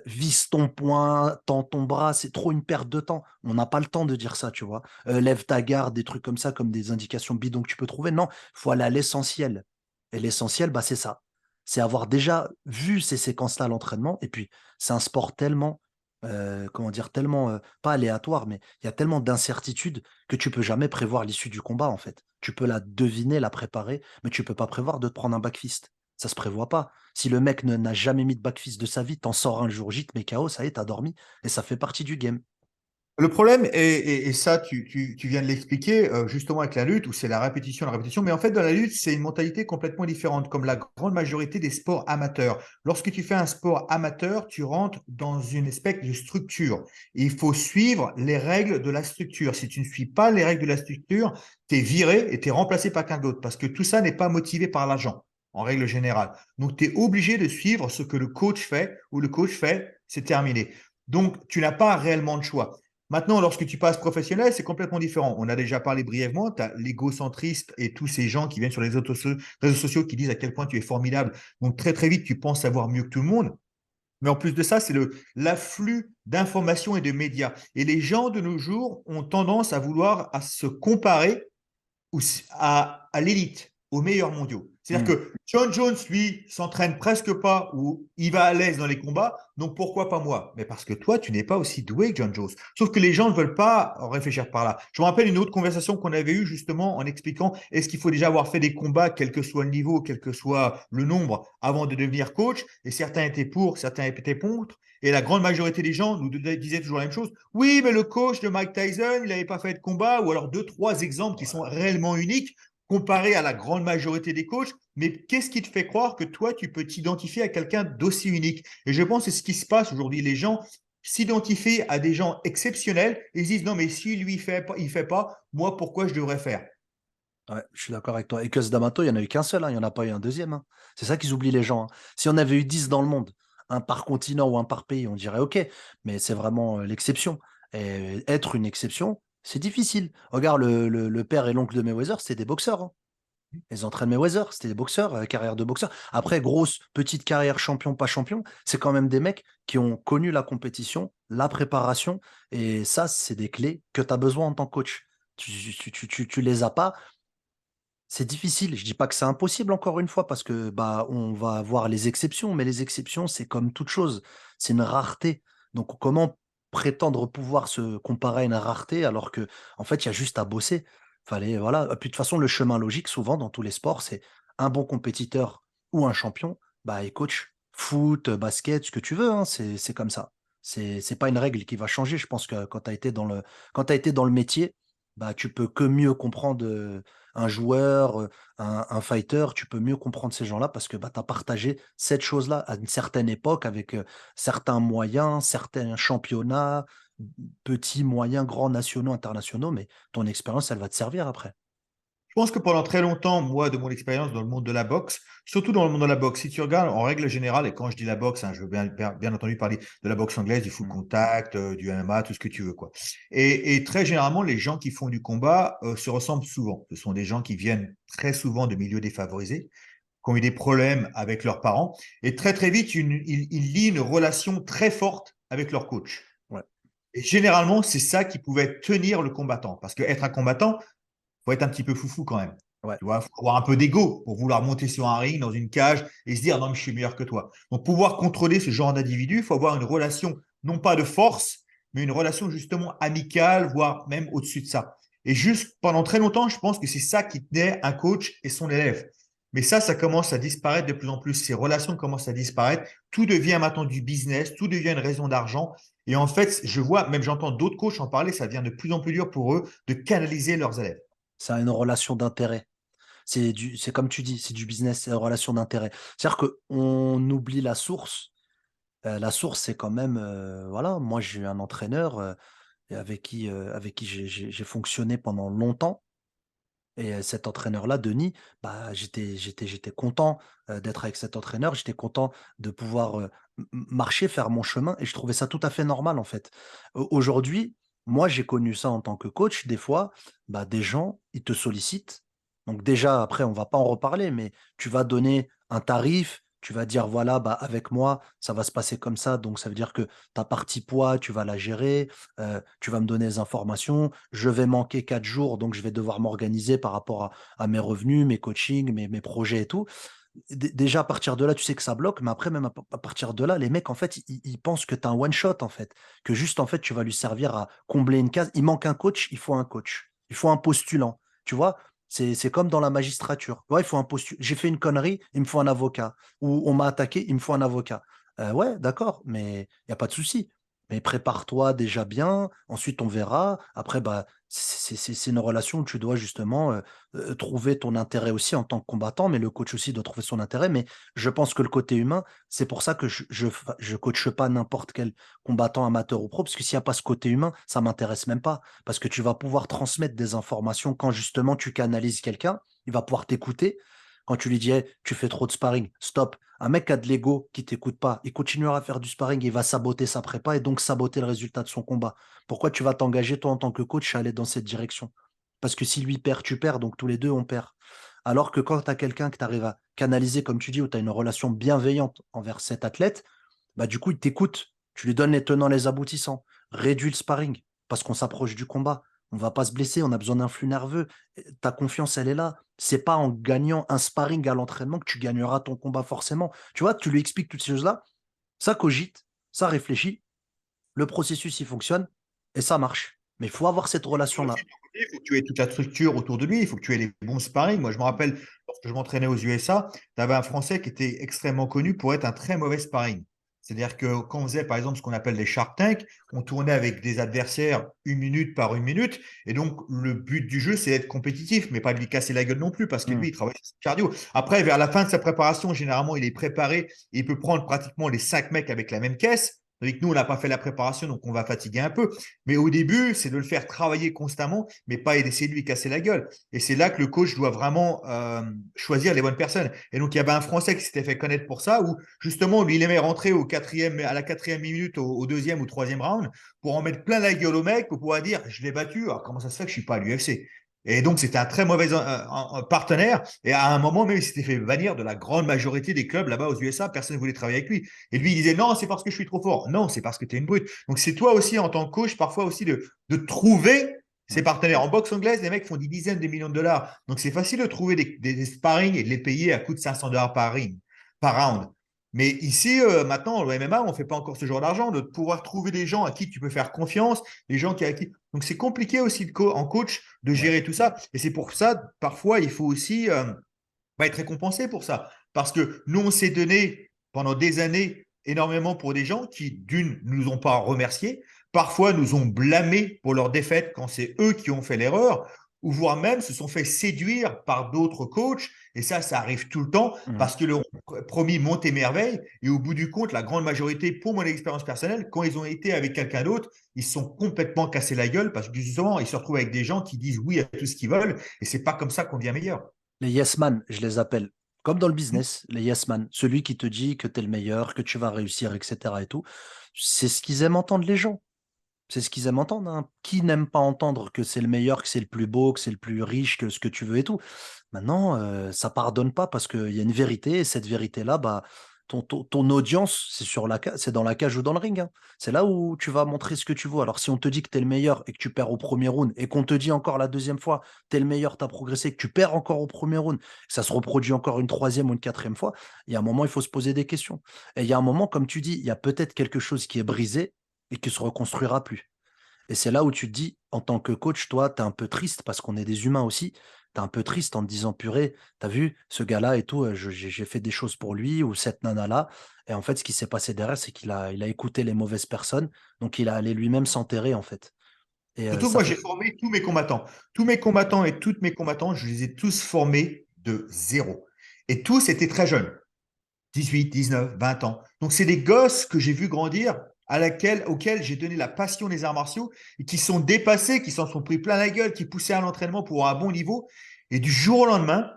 vise ton poing, tends ton bras, c'est trop une perte de temps. On n'a pas le temps de dire ça, tu vois. Lève ta garde, des trucs comme ça, comme des indications bidons que tu peux trouver. Non, il faut aller à l'essentiel. Et l'essentiel, bah, c'est ça. C'est avoir déjà vu ces séquences-là à l'entraînement. Et puis, c'est un sport tellement comment dire? Tellement, pas aléatoire, mais il y a tellement d'incertitudes que tu peux jamais prévoir l'issue du combat, en fait. Tu peux la deviner, la préparer, mais tu peux pas prévoir de te prendre un back fist. Ça se prévoit pas. Si le mec ne n'a jamais mis de back fist de sa vie, t'en sors un le jour J, tu mets KO, ça y est, tu dormi et ça fait partie du game. Le problème, et ça, tu viens de l'expliquer, justement avec la lutte, où c'est la répétition, mais en fait, dans la lutte, c'est une mentalité complètement différente, comme la grande majorité des sports amateurs. Lorsque tu fais un sport amateur, tu rentres dans une espèce de structure. Et il faut suivre les règles de la structure. Si tu ne suis pas les règles de la structure, tu es viré et tu es remplacé par quelqu'un d'autre, parce que tout ça n'est pas motivé par l'argent, en règle générale. Donc, tu es obligé de suivre ce que le coach fait, ou le coach fait, c'est terminé. Donc, tu n'as pas réellement de choix. Maintenant, lorsque tu passes professionnel, c'est complètement différent. On a déjà parlé brièvement, tu as l'égocentriste et tous ces gens qui viennent sur les réseaux sociaux qui disent à quel point tu es formidable. Donc, très, très vite, tu penses savoir mieux que tout le monde. Mais en plus de ça, c'est l'afflux d'informations et de médias. Et les gens de nos jours ont tendance à vouloir à se comparer à l'élite, aux meilleurs mondiaux. C'est-à-dire Mmh. que John Jones, lui, s'entraîne presque pas ou il va à l'aise dans les combats, donc pourquoi pas moi? Mais parce que toi, tu n'es pas aussi doué que John Jones. Sauf que les gens ne veulent pas réfléchir par là. Je me rappelle une autre conversation qu'on avait eue justement en expliquant est-ce qu'il faut déjà avoir fait des combats, quel que soit le niveau, quel que soit le nombre, avant de devenir coach? Et certains étaient pour, certains étaient contre. Et la grande majorité des gens nous disaient toujours la même chose. Oui, mais le coach de Mike Tyson, il n'avait pas fait de combat, ou alors deux, trois exemples qui sont réellement uniques comparés à la grande majorité des coachs. Mais qu'est-ce qui te fait croire que toi, tu peux t'identifier à quelqu'un d'aussi unique? Et je pense que c'est ce qui se passe aujourd'hui. Les gens s'identifient à des gens exceptionnels et ils disent non, mais si lui il fait pas, moi, pourquoi je devrais faire? Ouais, je suis d'accord avec toi et Cus D'Amato, il y en a eu qu'un seul, hein, il y en a pas eu un deuxième, hein. C'est ça qu'ils oublient les gens, hein. Si on avait eu 10 dans le monde, un par continent ou un par pays, on dirait OK, mais c'est vraiment, l'exception et être une exception, c'est difficile. Regarde le père et l'oncle de Mayweather, c'est des boxeurs, hein. Ils entraînent Mayweather, c'était des boxeurs, carrière de boxeur. Après, grosse, petite carrière champion, pas champion, c'est quand même des mecs qui ont connu la compétition, la préparation, et ça, c'est des clés que tu as besoin en tant que coach. Tu les as pas, c'est difficile. Je dis pas que c'est impossible, encore une fois, parce que bah, on va avoir les exceptions, mais les exceptions, c'est comme toute chose, c'est une rareté. Donc, comment prétendre pouvoir se comparer à une rareté alors que, en fait, il y a juste à bosser. Fallait, voilà. Et puis, de toute façon, le chemin logique, souvent, dans tous les sports, c'est un bon compétiteur ou un champion, bah, et coach, foot, basket, ce que tu veux, hein, c'est comme ça. C'est pas une règle qui va changer. Je pense que quand tu été dans le métier, bah, tu peux que mieux comprendre un joueur, un fighter, tu peux mieux comprendre ces gens-là parce que bah, tu as partagé cette chose-là à une certaine époque avec certains moyens, certains championnats, petits, moyens, grands, nationaux, internationaux, mais ton expérience, elle va te servir après. Je pense que pendant très longtemps, moi, de mon expérience dans le monde de la boxe, surtout dans le monde de la boxe, si tu regardes en règle générale, et quand je dis la boxe, hein, je veux bien entendu parler de la boxe anglaise, du full Mm. contact, du MMA, tout ce que tu veux, quoi. Et très généralement, les gens qui font du combat se ressemblent souvent. Ce sont des gens qui viennent très souvent de milieux défavorisés, qui ont eu des problèmes avec leurs parents, et très très vite, ils lient une relation très forte avec leur coach. Ouais, Et généralement, c'est ça qui pouvait tenir le combattant. Parce qu'être un combattant, faut être un petit peu foufou quand même. ouais. Tu vois, faut avoir un peu d'ego pour vouloir monter sur un ring, dans une cage et se dire non, mais je suis meilleur que toi. Donc, pouvoir contrôler ce genre d'individu, il faut avoir une relation, non pas de force, mais une relation justement amicale, voire même au-dessus de ça. Et juste pendant très longtemps, je pense que c'est ça qui tenait un coach et son élève. Mais ça commence à disparaître de plus en plus. Ces relations commencent à disparaître. Tout devient maintenant du business, tout devient une raison d'argent. Et en fait, je vois, même j'entends d'autres coachs en parler, ça devient de plus en plus dur pour eux de canaliser leurs élèves. Ça a une relation d'intérêt. C'est comme tu dis, c'est du business, c'est une relation d'intérêt. C'est-à-dire qu'on oublie la source. La source, c'est quand même, voilà, moi j'ai eu un entraîneur et avec qui j'ai fonctionné pendant longtemps. Et cet entraîneur-là, Denis, bah, j'étais content, d'être avec cet entraîneur. J'étais content de pouvoir, marcher, faire mon chemin et je trouvais ça tout à fait normal, en fait. Aujourd'hui, moi, j'ai connu ça en tant que coach. Des fois, bah, des gens, ils te sollicitent. Donc déjà, après, on va pas en reparler, mais tu vas donner un tarif, tu vas dire: «Voilà, bah, avec moi, ça va se passer comme ça». Donc ça veut dire que ta partie poids, tu vas la gérer, tu vas me donner les informations. Je vais manquer 4 jours, donc je vais devoir m'organiser par rapport à mes revenus, mes coachings, mes projets et tout. Déjà, à partir de là, tu sais que ça bloque, mais après, même à partir de là, les mecs, en fait, ils pensent que tu as un one shot, en fait, que juste, en fait, tu vas lui servir à combler une case. Il manque un coach, il faut un coach. Il faut un postulant. Tu vois? C'est comme dans la magistrature. Ouais, il faut un j'ai fait une connerie, il me faut un avocat. Ou on m'a attaqué, il me faut un avocat. Ouais, d'accord, mais il y a pas de souci. Mais prépare-toi déjà bien, ensuite on verra. Après, bah, c'est une relation où tu dois justement, trouver ton intérêt aussi en tant que combattant, mais le coach aussi doit trouver son intérêt. Mais je pense que le côté humain, c'est pour ça que je coache pas n'importe quel combattant amateur ou pro, parce que s'il y a pas ce côté humain, ça m'intéresse même pas. Parce que tu vas pouvoir transmettre des informations quand justement tu canalises quelqu'un, il va pouvoir t'écouter. Quand tu lui dis: «Hey, tu fais trop de sparring, stop». Un mec qui a de l'ego, qui t'écoute pas, il continuera à faire du sparring, il va saboter sa prépa et donc saboter le résultat de son combat. Pourquoi tu vas t'engager, toi, en tant que coach, à aller dans cette direction? Parce que si lui perd, tu perds, donc tous les 2 on perd. Alors que quand tu as quelqu'un que tu arrives à canaliser, comme tu dis, où tu as une relation bienveillante envers cet athlète, bah, du coup, il t'écoute. Tu lui donnes les tenants, les aboutissants. Réduis le sparring parce qu'on s'approche du combat. On va pas se blesser, on a besoin d'un flux nerveux. Ta confiance, elle est là. C'est pas en gagnant un sparring à l'entraînement que tu gagneras ton combat forcément. Tu vois, tu lui expliques toutes ces choses-là, ça cogite, ça réfléchit, le processus, il fonctionne et ça marche. Mais il faut avoir cette relation-là. Il faut que tu aies toute la structure autour de lui, il faut que tu aies les bons sparring. Moi, je me rappelle, lorsque je m'entraînais aux USA, tu avais un Français qui était extrêmement connu pour être un très mauvais sparring. C'est-à-dire que quand on faisait, par exemple, ce qu'on appelle des Shark Tank, on tournait avec des adversaires 1 minute par 1 minute. Et donc, le but du jeu, c'est d'être compétitif, mais pas de lui casser la gueule non plus, parce que Mmh. lui, il travaille sur son cardio. Après, vers la fin de sa préparation, généralement, il est préparé et il peut prendre pratiquement les 5 mecs avec la même caisse. Tandis que nous, on n'a pas fait la préparation, donc on va fatiguer un peu. Mais au début, c'est de le faire travailler constamment, mais pas essayer de lui casser la gueule. Et c'est là que le coach doit vraiment choisir les bonnes personnes. Et donc, il y avait un Français qui s'était fait connaître pour ça, où justement, lui, il aimait rentrer à la 4e minute, au 2e ou 3e round, pour en mettre plein la gueule au mec, pour pouvoir dire, je l'ai battu, alors comment ça se fait que je ne suis pas à l'UFC? Et donc, c'était un très mauvais partenaire. Et à un moment même, il s'était fait bannir de la grande majorité des clubs là-bas aux USA. Personne ne voulait travailler avec lui. Et lui, il disait non, c'est parce que je suis trop fort. Non, c'est parce que tu es une brute. Donc, c'est toi aussi, en tant que coach, parfois aussi de trouver ses Ouais. partenaires. En boxe anglaise, les mecs font des dizaines de millions de dollars. Donc, c'est facile de trouver des sparring et de les payer à coût de 500 dollars par ring, par round. Mais ici, maintenant, au MMA, on ne fait pas encore ce genre d'argent, de pouvoir trouver des gens à qui tu peux faire confiance, des gens qui, à qui. Donc, c'est compliqué aussi en coach de Ouais. gérer tout ça. Et c'est pour ça, parfois, il faut aussi être récompensé pour ça. Parce que nous, on s'est donné pendant des années énormément pour des gens qui, d'une, ne nous ont pas remerciés, parfois nous ont blâmés pour leur défaite quand c'est eux qui ont fait l'erreur, ou voire même se sont fait séduire par d'autres coachs. Et ça arrive tout le temps Mhm. parce que leur ont promis monte et merveille. Et au bout du compte, la grande majorité, pour mon expérience personnelle, quand ils ont été avec quelqu'un d'autre, ils se sont complètement cassés la gueule parce que justement, ils se retrouvent avec des gens qui disent oui à tout ce qu'ils veulent. Et c'est pas comme ça qu'on devient meilleur. Les yes man, je les appelle. Comme dans le business, les yes man. Celui qui te dit que tu es le meilleur, que tu vas réussir, etc. et tout. C'est ce qu'ils aiment entendre les gens. C'est ce qu'ils aiment entendre, hein. Qui n'aime pas entendre que c'est le meilleur, que c'est le plus beau, que c'est le plus riche, que ce que tu veux et tout. Maintenant, ça pardonne pas parce qu'il y a une vérité et cette vérité-là, bah, ton audience, c'est dans la cage ou dans le ring, hein. C'est là où tu vas montrer ce que tu vaux. Alors, si on te dit que tu es le meilleur et que tu perds au premier round et qu'on te dit encore la deuxième fois, tu es le meilleur, tu as progressé, que tu perds encore au premier round, ça se reproduit encore une troisième ou une quatrième fois, il y a un moment, il faut se poser des questions. Et il y a un moment, comme tu dis, il y a peut-être quelque chose qui est brisé et qui se reconstruira plus. Et c'est là où tu te dis, en tant que coach, toi, tu es un peu triste parce qu'on est des humains aussi. Tu es un peu triste en te disant, purée, t'as vu, ce gars-là et tout, j'ai fait des choses pour lui ou cette nana-là. Et en fait, ce qui s'est passé derrière, c'est qu'il a écouté les mauvaises personnes. Donc, il a allé lui-même s'enterrer, en fait. Et Surtout que ça moi, fait. j'ai formé tous mes combattants. Tous mes combattants et toutes mes combattantes, je les ai tous formés de zéro. Et tous étaient très jeunes, 18, 19, 20 ans. Donc, c'est des gosses que j'ai vu grandir, auxquels j'ai donné la passion des arts martiaux et qui sont dépassés, qui s'en sont pris plein la gueule, qui poussaient à l'entraînement pour un bon niveau. Et du jour au lendemain,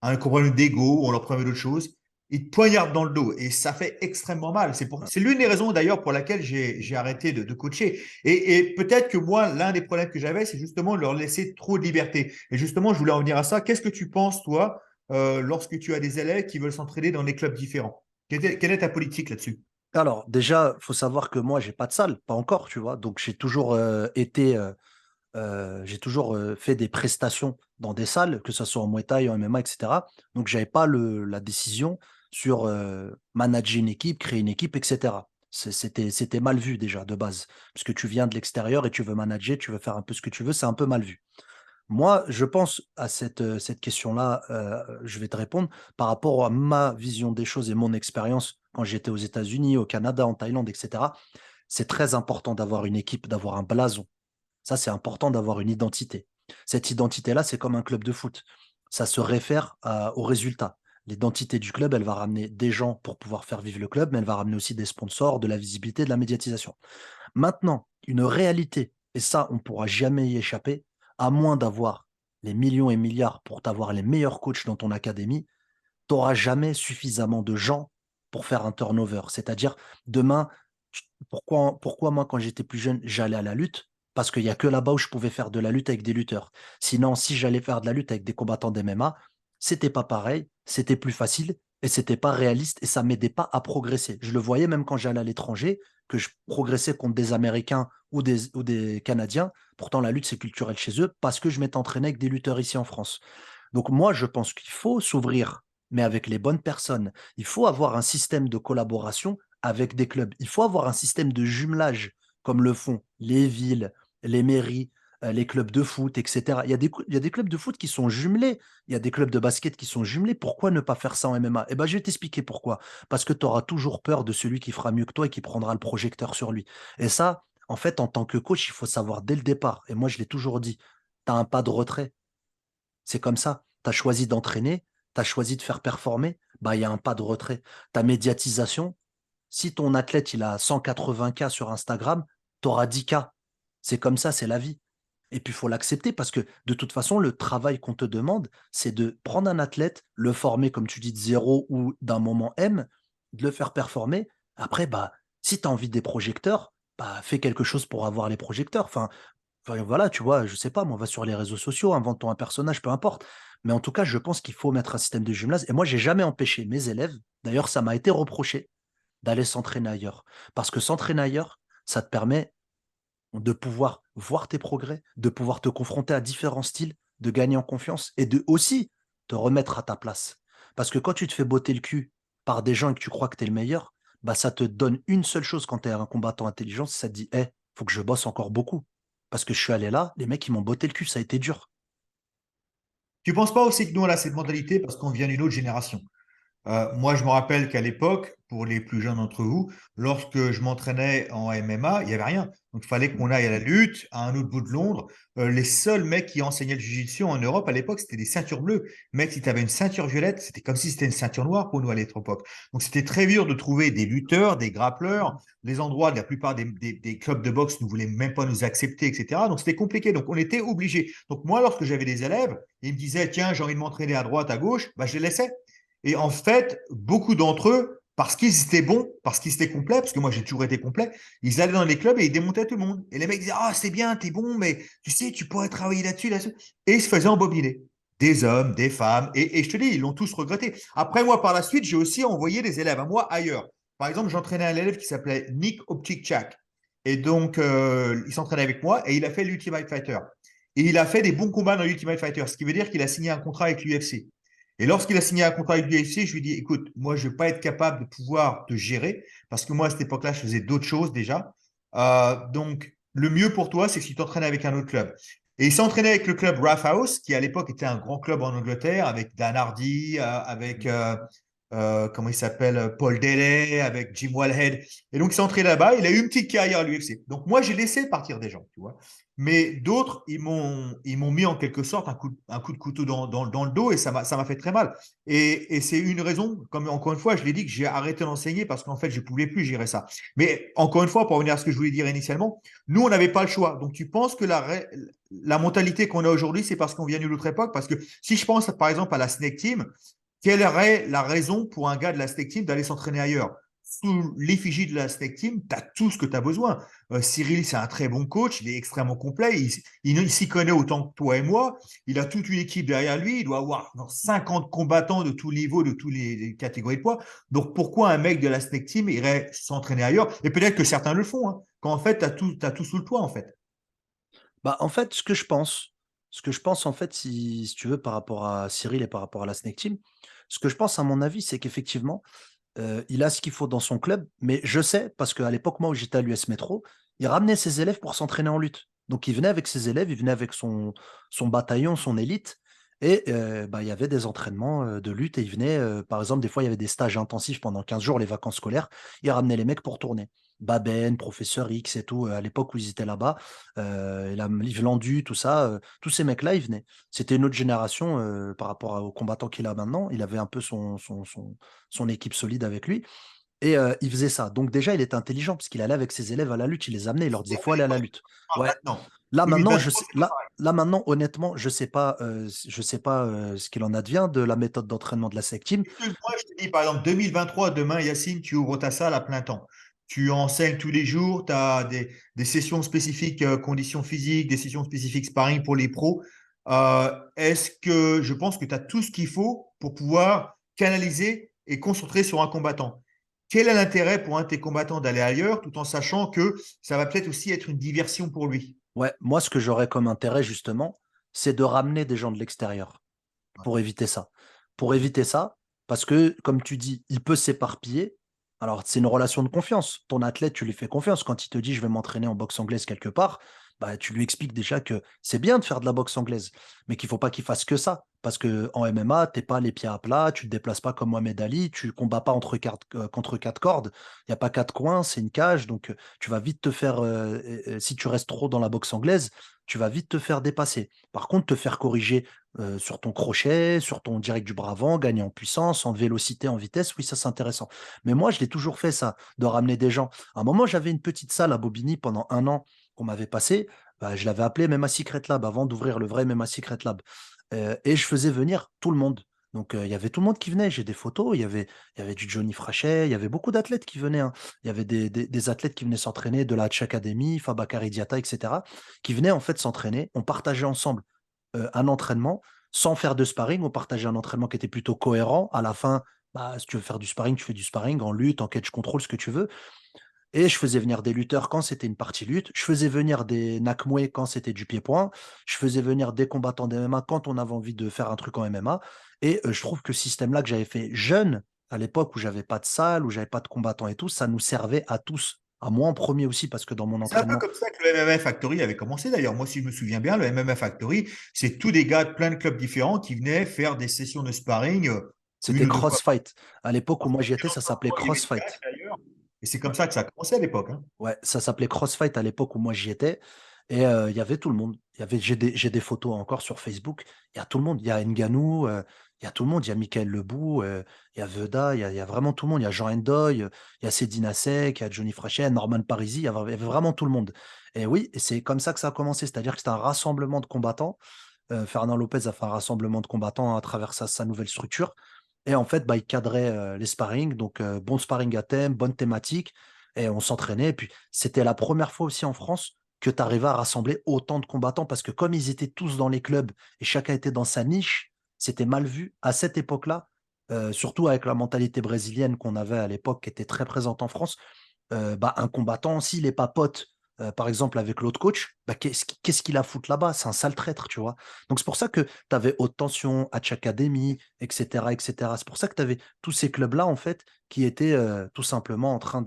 un problème d'ego, on leur promet d'autres choses, ils te poignardent dans le dos et ça fait extrêmement mal. C'est l'une des raisons d'ailleurs pour laquelle j'ai arrêté de coacher. Et peut-être que moi, l'un des problèmes que j'avais, c'est justement de leur laisser trop de liberté. Et justement, je voulais en venir à ça. Qu'est-ce que tu penses, toi, lorsque tu as des élèves qui veulent s'entraîner dans des clubs différents? Quelle est ta politique là-dessus? Alors, déjà, faut savoir que moi, j'ai pas de salle, pas encore, tu vois. Donc, j'ai toujours fait des prestations dans des salles, que ce soit en Muay Thai, en MMA, etc. Donc, j'avais pas la décision sur manager une équipe, créer une équipe, etc. C'était mal vu déjà de base, parce que tu viens de l'extérieur et tu veux manager, tu veux faire un peu ce que tu veux, c'est un peu mal vu. Moi, je pense à cette question-là, je vais te répondre par rapport à ma vision des choses et mon expérience quand j'étais aux États-Unis, au Canada, en Thaïlande, etc. C'est très important d'avoir une équipe, d'avoir un blason. Ça, c'est important d'avoir une identité. Cette identité-là, c'est comme un club de foot. Ça se réfère au résultat. L'identité du club, elle va ramener des gens pour pouvoir faire vivre le club, mais elle va ramener aussi des sponsors, de la visibilité, de la médiatisation. Maintenant, une réalité, et ça, on ne pourra jamais y échapper, à moins d'avoir les millions et milliards pour t'avoir les meilleurs coachs dans ton académie, tu n'auras jamais suffisamment de gens pour faire un turnover. C'est-à-dire, demain, pourquoi moi, quand j'étais plus jeune, j'allais à la lutte? Parce qu'il n'y a que là-bas où je pouvais faire de la lutte avec des lutteurs. Sinon, si j'allais faire de la lutte avec des combattants d'MMA, c'était pas pareil, c'était plus facile et c'était pas réaliste et ça m'aidait pas à progresser. Je le voyais même quand j'allais à l'étranger, que je progressais contre des Américains ou des Canadiens. Pourtant, la lutte, c'est culturel chez eux parce que je m'étais entraîné avec des lutteurs ici en France. Donc moi, je pense qu'il faut s'ouvrir, mais avec les bonnes personnes. Il faut avoir un système de collaboration avec des clubs. Il faut avoir un système de jumelage, comme le font les villes, les mairies, les clubs de foot, etc. Il y a des clubs de foot qui sont jumelés. Il y a des clubs de basket qui sont jumelés. Pourquoi ne pas faire ça en MMA? Eh ben, je vais t'expliquer pourquoi. Parce que tu auras toujours peur de celui qui fera mieux que toi et qui prendra le projecteur sur lui. Et ça, en fait, en tant que coach, il faut savoir dès le départ. Et moi, je l'ai toujours dit, tu as un pas de retrait. C'est comme ça. Tu as choisi d'entraîner, tu as choisi de faire performer, bah, il y a un pas de retrait. Ta médiatisation, si ton athlète il a 180K sur Instagram, tu auras 10K. C'est comme ça, c'est la vie. Et puis il faut l'accepter parce que de toute façon, le travail qu'on te demande, c'est de prendre un athlète, le former, comme tu dis, de zéro ou d'un moment M, de le faire performer. Après, bah, si tu as envie des projecteurs, bah, fais quelque chose pour avoir les projecteurs. Enfin, Enfin, voilà, tu vois, je sais pas, moi, on va sur les réseaux sociaux, inventons un personnage, peu importe. Mais en tout cas, je pense qu'il faut mettre un système de gymnase. Et moi, j'ai jamais empêché mes élèves, d'ailleurs, ça m'a été reproché, d'aller s'entraîner ailleurs. Parce que s'entraîner ailleurs, ça te permet de pouvoir voir tes progrès, de pouvoir te confronter à différents styles, de gagner en confiance et de aussi te remettre à ta place. Parce que quand tu te fais botter le cul par des gens et que tu crois que tu es le meilleur, bah ça te donne une seule chose quand tu es un combattant intelligent, c'est ça te dit, faut que je bosse encore beaucoup. Parce que je suis allé là, les mecs, ils m'ont botté le cul, ça a été dur. Tu penses pas aussi que nous, on a cette mentalité parce qu'on vient d'une autre génération? Moi, je me rappelle qu'à l'époque, pour les plus jeunes d'entre vous, lorsque je m'entraînais en MMA, il n'y avait rien. Donc, il fallait qu'on aille à la lutte, à un autre bout de Londres. Les seuls mecs qui enseignaient le jiu-jitsu en Europe à l'époque, c'était des ceintures bleues. Mec, si tu avais une ceinture violette, c'était comme si c'était une ceinture noire pour nous à l'époque. Donc, c'était très dur de trouver des lutteurs, des grappleurs. Les endroits de la plupart des clubs de boxe ne voulaient même pas nous accepter, etc. Donc, c'était compliqué. Donc, on était obligés. Donc, moi, lorsque j'avais des élèves, ils me disaient, tiens, j'ai envie de m'entraîner à droite, à gauche, bah, je les laissais. Et en fait, beaucoup d'entre eux, parce qu'ils étaient bons, parce qu'ils étaient complets, parce que moi j'ai toujours été complet, ils allaient dans les clubs et ils démontaient tout le monde. Et les mecs disaient, ah, c'est bien, t'es bon, mais tu sais, tu pourrais travailler là-dessus, là-dessus. Et ils se faisaient embobiner. Des hommes, des femmes. Et je te dis, ils l'ont tous regretté. Après, moi, par la suite, j'ai aussi envoyé des élèves à moi ailleurs. Par exemple, j'entraînais un élève qui s'appelait Nick Opchikchak. Et donc, il s'entraînait avec moi et il a fait l'Ultimate Fighter. Et il a fait des bons combats dans l'Ultimate Fighter, ce qui veut dire qu'il a signé un contrat avec l'UFC. Et lorsqu'il a signé un contrat avec l'UFC, je lui ai dit, écoute, moi, je ne vais pas être capable de pouvoir te gérer, parce que moi, à cette époque-là, je faisais d'autres choses déjà. Donc, le mieux pour toi, c'est que tu t'entraînes avec un autre club. Et il s'entraînait avec le club Rough House, qui à l'époque était un grand club en Angleterre, avec Dan Hardy, avec, comment il s'appelle, Paul Daley, avec Jim Wallhead. Et donc, il s'est entraîné là-bas. Il a eu une petite carrière à l'UFC. Donc, moi, j'ai laissé partir des gens, tu vois. Mais d'autres, ils m'ont mis en quelque sorte un coup de couteau dans le dos et ça m'a fait très mal. Et c'est une raison, comme encore une fois, je l'ai dit, que j'ai arrêté d'enseigner parce qu'en fait, je ne pouvais plus gérer ça. Mais encore une fois, pour revenir à ce que je voulais dire initialement, nous, on n'avait pas le choix. Donc, tu penses que la mentalité qu'on a aujourd'hui, c'est parce qu'on vient d'une autre époque? Parce que si je pense, par exemple, à la Snake Team, quelle serait la raison pour un gars de la Snake Team d'aller s'entraîner ailleurs? Sous l'effigie de la Snake Team, tu as tout ce que tu as besoin. Cyril, c'est un très bon coach, il est extrêmement complet, il s'y connaît autant que toi et moi, il a toute une équipe derrière lui, il doit avoir 50 combattants de tous niveaux, de toutes les catégories de poids. Donc pourquoi un mec de la Snake Team irait s'entraîner ailleurs? Et peut-être que certains le font, hein, quand en fait, t'as tout sous le toit, en fait. Bah, en fait, ce que je pense, en fait, si tu veux, par rapport à Cyril et par rapport à la Snake Team, ce que je pense, à mon avis, c'est qu'effectivement, il a ce qu'il faut dans son club, mais je sais, parce qu'à l'époque, moi, où j'étais à l'US Métro, il ramenait ses élèves pour s'entraîner en lutte. Donc, il venait avec ses élèves, il venait avec son bataillon, son élite, et bah, il y avait des entraînements de lutte, et il venait, par exemple, des fois, il y avait des stages intensifs pendant 15 jours, les vacances scolaires, il ramenait les mecs pour tourner. Baben, Professeur X et tout, à l'époque où ils étaient là-bas, Yves Landu, tout ça, tous ces mecs-là, ils venaient. C'était une autre génération par rapport aux combattants qu'il a maintenant. Il avait un peu son équipe solide avec lui. Et il faisait ça. Donc déjà, il était intelligent parce qu'il allait avec ses élèves à la lutte. Il les amenait, il leur disait, faut aller à la lutte. Ouais. Maintenant, Là maintenant, 2023, c'est pas pareil. là maintenant, honnêtement, je sais pas ce qu'il en advient de la méthode d'entraînement de la SEC Team. Moi, je te dis, par exemple, 2023, demain, Yacine, tu ouvres ta salle à plein temps. Tu enseignes tous les jours, tu as des sessions spécifiques conditions physiques, des sessions spécifiques sparring pour les pros. Est-ce que je pense que tu as tout ce qu'il faut pour pouvoir canaliser et concentrer sur un combattant? Quel est l'intérêt pour un de tes combattants d'aller ailleurs tout en sachant que ça va peut-être aussi être une diversion pour lui? Ouais, moi, ce que j'aurais comme intérêt, justement, c'est de ramener des gens de l'extérieur Ouais. pour éviter ça. Pour éviter ça, parce que, comme tu dis, il peut s'éparpiller. Alors, c'est une relation de confiance. Ton athlète, tu lui fais confiance. Quand il te dit, je vais m'entraîner en boxe anglaise quelque part, bah, tu lui expliques déjà que c'est bien de faire de la boxe anglaise, mais qu'il faut pas qu'il fasse que ça. Parce que en MMA, t'es pas les pieds à plat, tu te déplaces pas comme Mohamed Ali, tu combats pas contre quatre cordes. Il n'y a pas quatre coins, c'est une cage. Donc, tu vas vite te faire, si tu restes trop dans la boxe anglaise, tu vas vite te faire dépasser. Par contre, te faire corriger sur ton crochet, sur ton direct du bras avant, gagner en puissance, en vélocité, en vitesse, oui, ça c'est intéressant. Mais moi, je l'ai toujours fait ça, de ramener des gens. À un moment, j'avais une petite salle à Bobigny pendant un an qu'on m'avait passé. Bah, je l'avais appelé MMA Secret Lab avant d'ouvrir le vrai MMA Secret Lab. Et je faisais venir tout le monde. Donc, il y avait tout le monde qui venait. J'ai des photos. Il y avait du Johnny Frachet. Il y avait beaucoup d'athlètes qui venaient, hein. Il y avait des athlètes qui venaient s'entraîner de la Hatch Academy, Fabakary Diatta, etc., qui venaient en fait s'entraîner. On partageait ensemble un entraînement sans faire de sparring. On partageait un entraînement qui était plutôt cohérent. À la fin, bah, si tu veux faire du sparring, tu fais du sparring en lutte, en catch control, ce que tu veux. Et je faisais venir des lutteurs quand c'était une partie lutte. Je faisais venir des nakmoué quand c'était du pied-point. Je faisais venir des combattants d'MMA quand on avait envie de faire un truc en MMA. Et je trouve que ce système-là que j'avais fait jeune, à l'époque où j'avais pas de salle, où j'avais pas de combattants et tout, ça nous servait à tous. À moi en premier aussi, parce que dans mon C'est un peu entraînement, comme ça que le MMA Factory avait commencé d'ailleurs. Moi, si je me souviens bien, le MMA Factory, c'est tous des gars de plein de clubs différents qui venaient faire des sessions de sparring c'était une ou deux fois CrossFight. À l'époque où par moi semaine. j'y Et étais, ça s'appelait anciennement, il y avait une CrossFight. cage d'ailleurs. Et c'est Ouais. comme ça que ça a commencé à l'époque, hein. Ouais, ça s'appelait CrossFight à l'époque où moi j'y étais. Et il y avait tout le monde. J'ai des photos encore sur Facebook. Il y a tout le monde. Il y a Ngannou, il y a tout le monde. Il y a Michael Lebou, il y a Veda, il y a vraiment tout le monde. Il y a Jean Endoy, il y a Sedina Sek, il y a Johnny Frachet, Norman Parisi. Il y avait vraiment tout le monde. Et oui, et c'est comme ça que ça a commencé. C'est-à-dire que c'était un rassemblement de combattants. Fernand Lopez a fait un rassemblement de combattants à travers sa nouvelle structure. Et en fait, bah, il cadrait les sparring. Donc, bon sparring à thème, bonne thématique. Et on s'entraînait. Et puis, c'était la première fois aussi en France que tu arrivais à rassembler autant de combattants parce que comme ils étaient tous dans les clubs et chacun était dans sa niche, c'était mal vu à cette époque-là, surtout avec la mentalité brésilienne qu'on avait à l'époque qui était très présente en France. Bah, un combattant, s'il n'est pas pote, par exemple, avec l'autre coach, bah, qu'est-ce qu'il a à foutre là-bas? C'est un sale traître, tu vois. Donc, c'est pour ça que tu avais Haute Tension, Hatch Academy, etc., etc. C'est pour ça que tu avais tous ces clubs-là, en fait, qui étaient tout simplement en train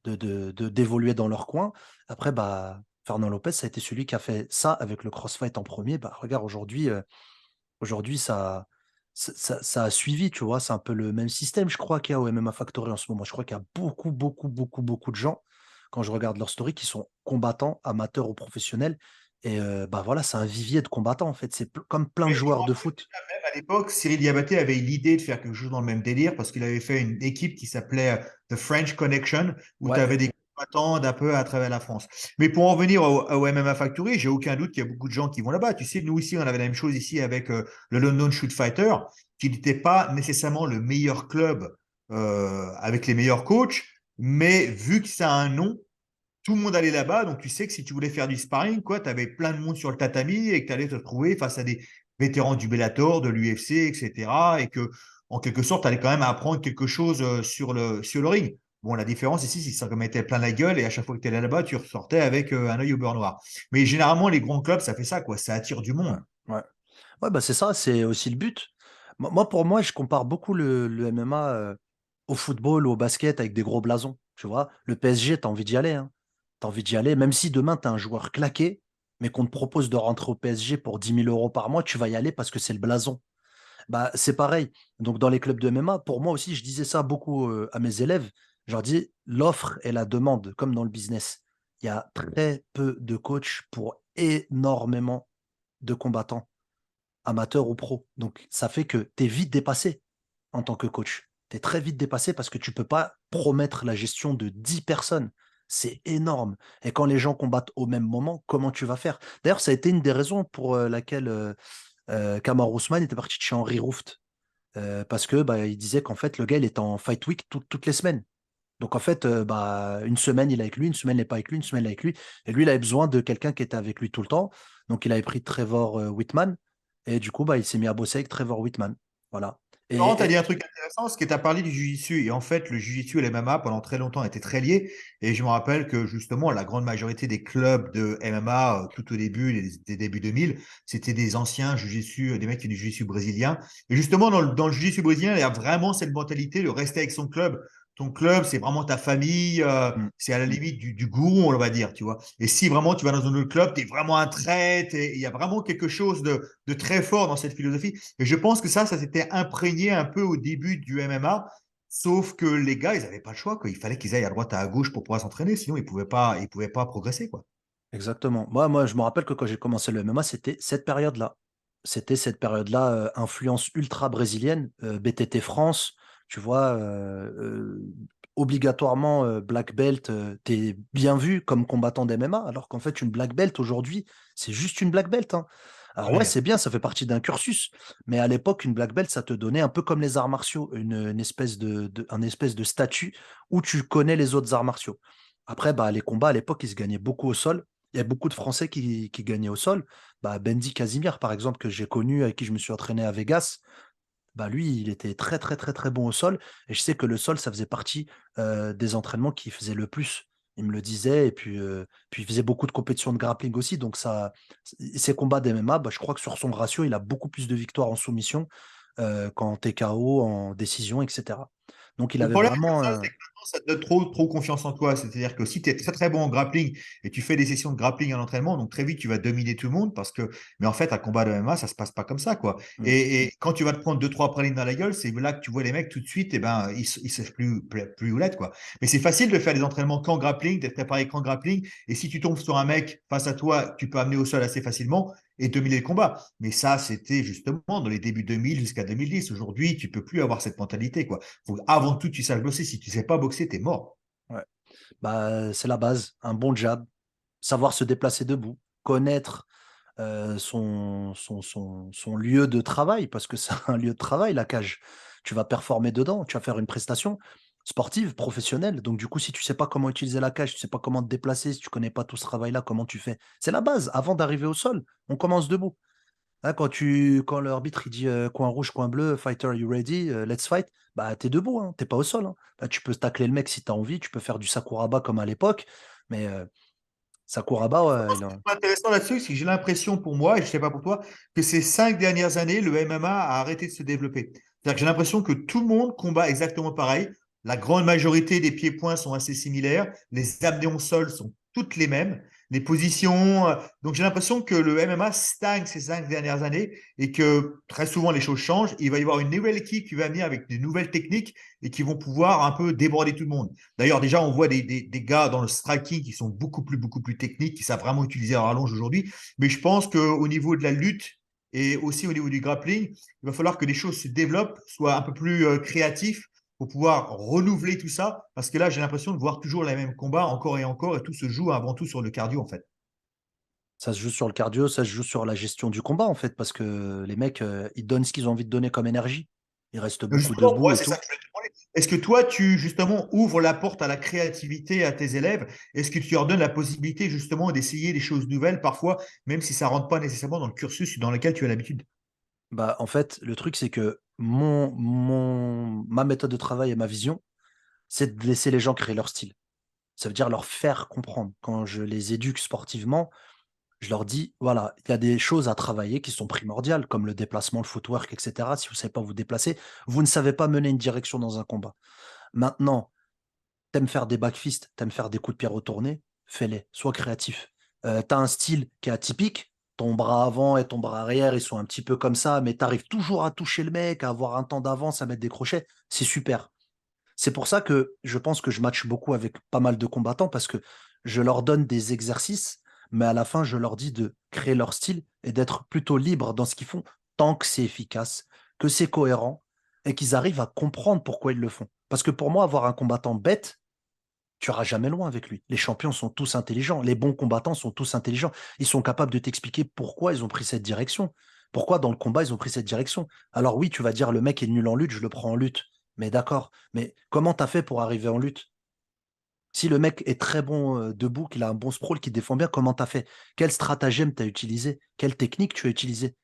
d'évoluer dans leur coin. Après, bah, Fernand Lopez, ça a été celui qui a fait ça avec le crossfight en premier. Bah, regarde, aujourd'hui, ça a suivi, tu vois. C'est un peu le même système, je crois, qu'il y a au MMA Factory en ce moment. Je crois qu'il y a beaucoup, beaucoup, beaucoup, beaucoup de gens, quand je regarde leur story, qui sont combattants, amateurs ou professionnels. Et bah voilà, c'est un vivier de combattants, en fait. C'est comme plein de Mais je me joueurs de rappelle foot. déjà, même à l'époque, Cyril Diabaté avait eu l'idée de faire quelque chose dans le même délire parce qu'il avait fait une équipe qui s'appelait The French Connection où tu Ouais, avais des combattants d'un peu à travers la France. Mais pour en venir au MMA Factory, j'ai aucun doute qu'il y a beaucoup de gens qui vont là-bas. Tu sais, nous ici, on avait la même chose ici avec le London Shoot Fighter, qui n'était pas nécessairement le meilleur club avec les meilleurs coachs, mais vu que ça a un nom, tout le monde allait là-bas, donc tu sais que si tu voulais faire du sparring, quoi, tu avais plein de monde sur le tatami et que tu allais te trouver face à des vétérans du Bellator, de l'UFC, etc. Et que, en quelque sorte, tu allais quand même apprendre quelque chose sur le ring. Bon, la différence ici, c'est que ça mettait plein la gueule et à chaque fois que tu allais là-bas, tu ressortais avec un œil au beurre noir. Mais généralement, les grands clubs, ça fait ça, quoi. Ça attire du ouais, monde. ouais. Ouais, bah c'est ça, c'est aussi le but. Pour moi, je compare beaucoup le MMA au football ou au basket avec des gros blasons. Tu vois, le PSG, tu as envie d'y aller, hein. Tu as envie d'y aller, même si demain, tu as un joueur claqué, mais qu'on te propose de rentrer au PSG pour 10 000 € par mois, tu vas y aller parce que c'est le blason. Bah, c'est pareil. Donc, dans les clubs de MMA, pour moi aussi, je disais ça beaucoup à mes élèves. Je leur dis l'offre et la demande, comme dans le business. Il y a très peu de coachs pour énormément de combattants amateur ou pro. Donc, ça fait que tu es vite dépassé en tant que coach. Tu es très vite dépassé parce que tu peux pas promettre la gestion de 10 personnes. C'est énorme. Et quand les gens combattent au même moment, comment tu vas faire? D'ailleurs, ça a été une des raisons pour laquelle Kamaru Usman était parti de chez Henry Ruft. Parce que bah, il disait qu'en fait, le gars, il était en fight week toutes les semaines. Donc en fait, bah, une semaine il est avec lui, une semaine il n'est pas avec lui, une semaine il est avec lui. Et lui, il avait besoin de quelqu'un qui était avec lui tout le temps. Donc il avait pris Trevor Whitman. Et du coup, bah, il s'est mis à bosser avec Trevor Whitman. Voilà. Laurent, tu as dit Et un truc intéressant, parce que tu as parlé du Jiu-Jitsu. Et en fait, le Jiu-Jitsu et le MMA, pendant très longtemps, étaient très liés. Et je me rappelle que justement, la grande majorité des clubs de MMA, tout au début, des débuts 2000, c'était des anciens Jiu-Jitsu, des mecs qui faisaient du Jiu-Jitsu brésilien. Et justement, dans le Jiu-Jitsu brésilien, il y a vraiment cette mentalité de rester avec son club. Ton club, c'est vraiment ta famille, mm, c'est à la limite du gourou, on va dire, tu vois. Et si vraiment tu vas dans un autre club, tu es vraiment un traître, et il y a vraiment quelque chose de très fort dans cette philosophie. Et je pense que ça s'était imprégné un peu au début du MMA, sauf que les gars, ils n'avaient pas le choix, quoi. Il fallait qu'ils aillent à droite, à gauche pour pouvoir s'entraîner, sinon ils pouvaient pas progresser, quoi. exactement. Moi, je me rappelle que quand j'ai commencé le MMA, c'était cette période-là. C'était cette période-là, influence ultra brésilienne, BTT France, tu vois, obligatoirement black belt, t'es bien vu comme combattant d'MMA, alors qu'en fait, une black belt aujourd'hui, c'est juste une black belt, hein. Alors ouais, Ouais. c'est bien, ça fait partie d'un cursus. Mais à l'époque, une black belt, ça te donnait un peu comme les arts martiaux, une espèce un espèce de statut où tu connais les autres arts martiaux. Après, bah, les combats à l'époque, ils se gagnaient beaucoup au sol. Il y a beaucoup de Français qui gagnaient au sol. Bah, Bendy Casimir, par exemple, que j'ai connu, avec qui je me suis entraîné à Vegas, bah, lui, il était très, très, très, très bon au sol. Et je sais que le sol, ça faisait partie des entraînements qu'il faisait le plus. Il me le disait. Et puis il faisait beaucoup de compétitions de grappling aussi. Donc, ses combats d'MMA, bah, je crois que sur son ratio, il a beaucoup plus de victoires en soumission qu'en TKO, en décision, etc. Donc, il Le avait problème avec vraiment. ça, c'est que maintenant, ça te donne trop confiance en toi. C'est-à-dire que si tu es très très bon en grappling et tu fais des sessions de grappling en entraînement, donc très vite tu vas dominer tout le monde parce que, mais en fait, un combat de MMA, ça se passe pas comme ça, quoi. Mm, Et quand tu vas te prendre deux, trois pralines dans la gueule, c'est là que tu vois les mecs tout de suite, et ben, ils savent plus où l'être, quoi. Mais c'est facile de faire des entraînements qu'en grappling, d'être préparé qu'en grappling. Et si tu tombes sur un mec face à toi, tu peux amener au sol assez facilement et dominer le combat. Mais ça, c'était justement dans les débuts 2000 jusqu'à 2010. Aujourd'hui, tu peux plus avoir cette mentalité, quoi. Faut avant tout que tu saches boxer. Si tu sais pas boxer, t'es mort. ouais. Bah, c'est la base. Un bon jab, savoir se déplacer debout, connaître son lieu de travail, parce que c'est un lieu de travail, la cage. Tu vas performer dedans, tu vas faire une prestation sportive, professionnelle. Donc, du coup, si tu sais pas comment utiliser la cage, tu sais pas comment te déplacer, si tu connais pas tout ce travail-là, comment tu fais? C'est la base. Avant d'arriver au sol, on commence debout. Hein, quand l'arbitre il dit coin rouge, coin bleu, fighter, are you ready? Let's fight. Bah, t'es debout, hein, t'es pas au sol. Hein. Là, tu peux tacler le mec si tu as envie, tu peux faire du sakuraba comme à l'époque, mais sakuraba, ouais, Ce qui est intéressant là-dessus, c'est que j'ai l'impression pour moi, et je sais pas pour toi, que ces 5 dernières années, le MMA a arrêté de se développer. C'est-à-dire que j'ai l'impression que tout le monde combat exactement pareil. La grande majorité des pieds-points sont assez similaires. Les abdos au sol sont toutes les mêmes. Les positions. Donc j'ai l'impression que le MMA stagne ces 5 dernières années et que très souvent les choses changent. Il va y avoir une nouvelle équipe qui va venir avec des nouvelles techniques et qui vont pouvoir un peu déborder tout le monde. D'ailleurs, déjà, on voit des gars dans le striking qui sont beaucoup plus techniques, qui savent vraiment utiliser leur rallonge aujourd'hui. Mais je pense qu'au niveau de la lutte et aussi au niveau du grappling, il va falloir que les choses se développent, soient un peu plus créatifs pour pouvoir renouveler tout ça. Parce que là, j'ai l'impression de voir toujours les mêmes combats encore et tout se joue avant tout sur le cardio, en fait. ça se joue sur le cardio, ça se joue sur la gestion du combat, en fait, parce que les mecs, ils donnent ce qu'ils ont envie de donner comme énergie. Ils restent beaucoup Justement, debout ouais, et c'est ça tout. que je voulais te demander. Est-ce que toi, tu justement ouvres la porte à la créativité à tes élèves? Est-ce que tu leur donnes la possibilité justement d'essayer des choses nouvelles parfois, même si ça rentre pas nécessairement dans le cursus dans lequel tu as l'habitude? Bah, en fait, le truc, c'est que ma méthode de travail et ma vision, c'est de laisser les gens créer leur style. Ça veut dire leur faire comprendre. Quand je les éduque sportivement, je leur dis, voilà, il y a des choses à travailler qui sont primordiales, comme le déplacement, le footwork, etc. Si vous ne savez pas vous déplacer, vous ne savez pas mener une direction dans un combat. Maintenant, t'aimes faire des backfists, t'aimes faire des coups de pied retournés, fais-les, sois créatif. Tu as un style qui est atypique, ton bras avant et ton bras arrière, ils sont un petit peu comme ça, mais tu arrives toujours à toucher le mec, à avoir un temps d'avance, à mettre des crochets, c'est super. C'est pour ça que je pense que je matche beaucoup avec pas mal de combattants parce que je leur donne des exercices, mais à la fin, je leur dis de créer leur style et d'être plutôt libre dans ce qu'ils font, tant que c'est efficace, que c'est cohérent et qu'ils arrivent à comprendre pourquoi ils le font. Parce que pour moi, avoir un combattant bête, tu iras jamais loin avec lui. Les champions sont tous intelligents, les bons combattants sont tous intelligents. Ils sont capables de t'expliquer pourquoi ils ont pris cette direction, pourquoi dans le combat ils ont pris cette direction. Alors oui, tu vas dire le mec est nul en lutte, je le prends en lutte. Mais d'accord, mais comment t'as fait pour arriver en lutte? Si le mec est très bon debout, qu'il a un bon sprawl, qu'il défend bien, comment t'as fait? Quel stratagème t'as utilisé? Quelle technique tu as utilisé?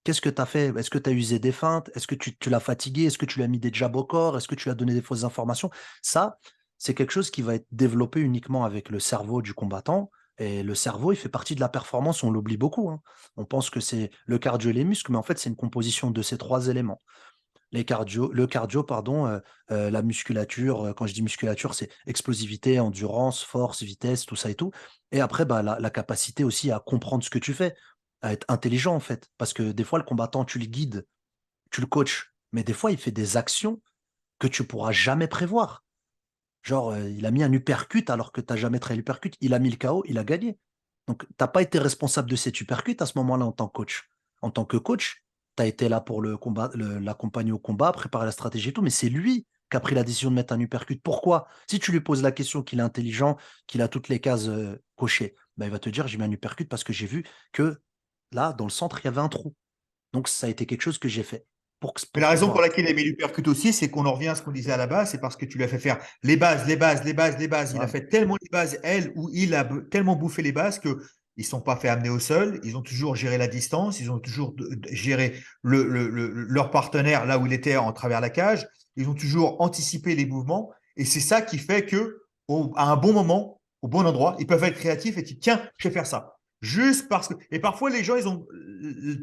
Qu'est-ce que t'as fait? Est-ce que tu as usé des feintes? Est-ce que tu l'as fatigué? Est-ce que tu lui as mis des jabs au corps? Est-ce que tu lui as donné des fausses informations? Ça, c'est quelque chose qui va être développé uniquement avec le cerveau du combattant. Et le cerveau, il fait partie de la performance, on l'oublie beaucoup. Hein. On pense que c'est le cardio et les muscles, mais en fait, c'est une composition de ces trois éléments. Le cardio, pardon, la musculature, quand je dis musculature, c'est explosivité, endurance, force, vitesse, tout ça et tout. Et après, bah, la capacité aussi à comprendre ce que tu fais, à être intelligent en fait. Parce que des fois, le combattant, tu le guides, tu le coaches, mais des fois, il fait des actions que tu pourras jamais prévoir. Genre, il a mis un uppercut alors que tu n'as jamais travaillé l'uppercut. Il a mis le KO, il a gagné. Donc, tu n'as pas été responsable de cet uppercut à ce moment-là en tant que coach. En tant que coach, tu as été là pour le combat, l'accompagner au combat, préparer la stratégie et tout, mais c'est lui qui a pris la décision de mettre un uppercut. Pourquoi? Si tu lui poses la question qu'il est intelligent, qu'il a toutes les cases cochées, ben, il va te dire, j'ai mis un uppercut parce que j'ai vu que là, dans le centre, il y avait un trou. Donc, ça a été quelque chose que j'ai fait Mais pour la raison pour pouvoir. laquelle il a mis l'uppercut aussi, c'est qu'on en revient à ce qu'on disait à la base, c'est parce que tu lui as fait faire les bases, les bases, les bases, les bases. Il a Voilà. fait tellement les bases, elle, ou il a tellement bouffé les bases que ils ne sont pas fait amener au sol. Ils ont toujours géré la distance. Ils ont toujours géré leur partenaire là où il était en travers la cage. Ils ont toujours anticipé les mouvements. Et c'est ça qui fait que, à un bon moment, au bon endroit, ils peuvent être créatifs et dire, tiens, je vais faire ça. Juste parce que. Et parfois, les gens, ils ont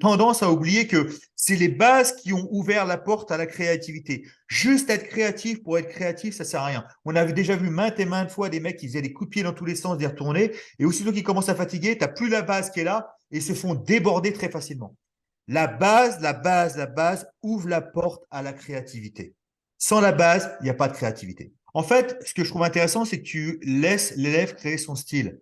tendance à oublier que c'est les bases qui ont ouvert la porte à la créativité. Juste être créatif pour être créatif, ça sert à rien. On avait déjà vu maintes et maintes fois des mecs qui faisaient des coups de pied dans tous les sens, des retournés, et aussitôt qu'ils commencent à fatiguer, tu n'as plus la base qui est là et se font déborder très facilement. La base ouvre la porte à la créativité. Sans la base, il n'y a pas de créativité. En fait, ce que je trouve intéressant, c'est que tu laisses l'élève créer son style.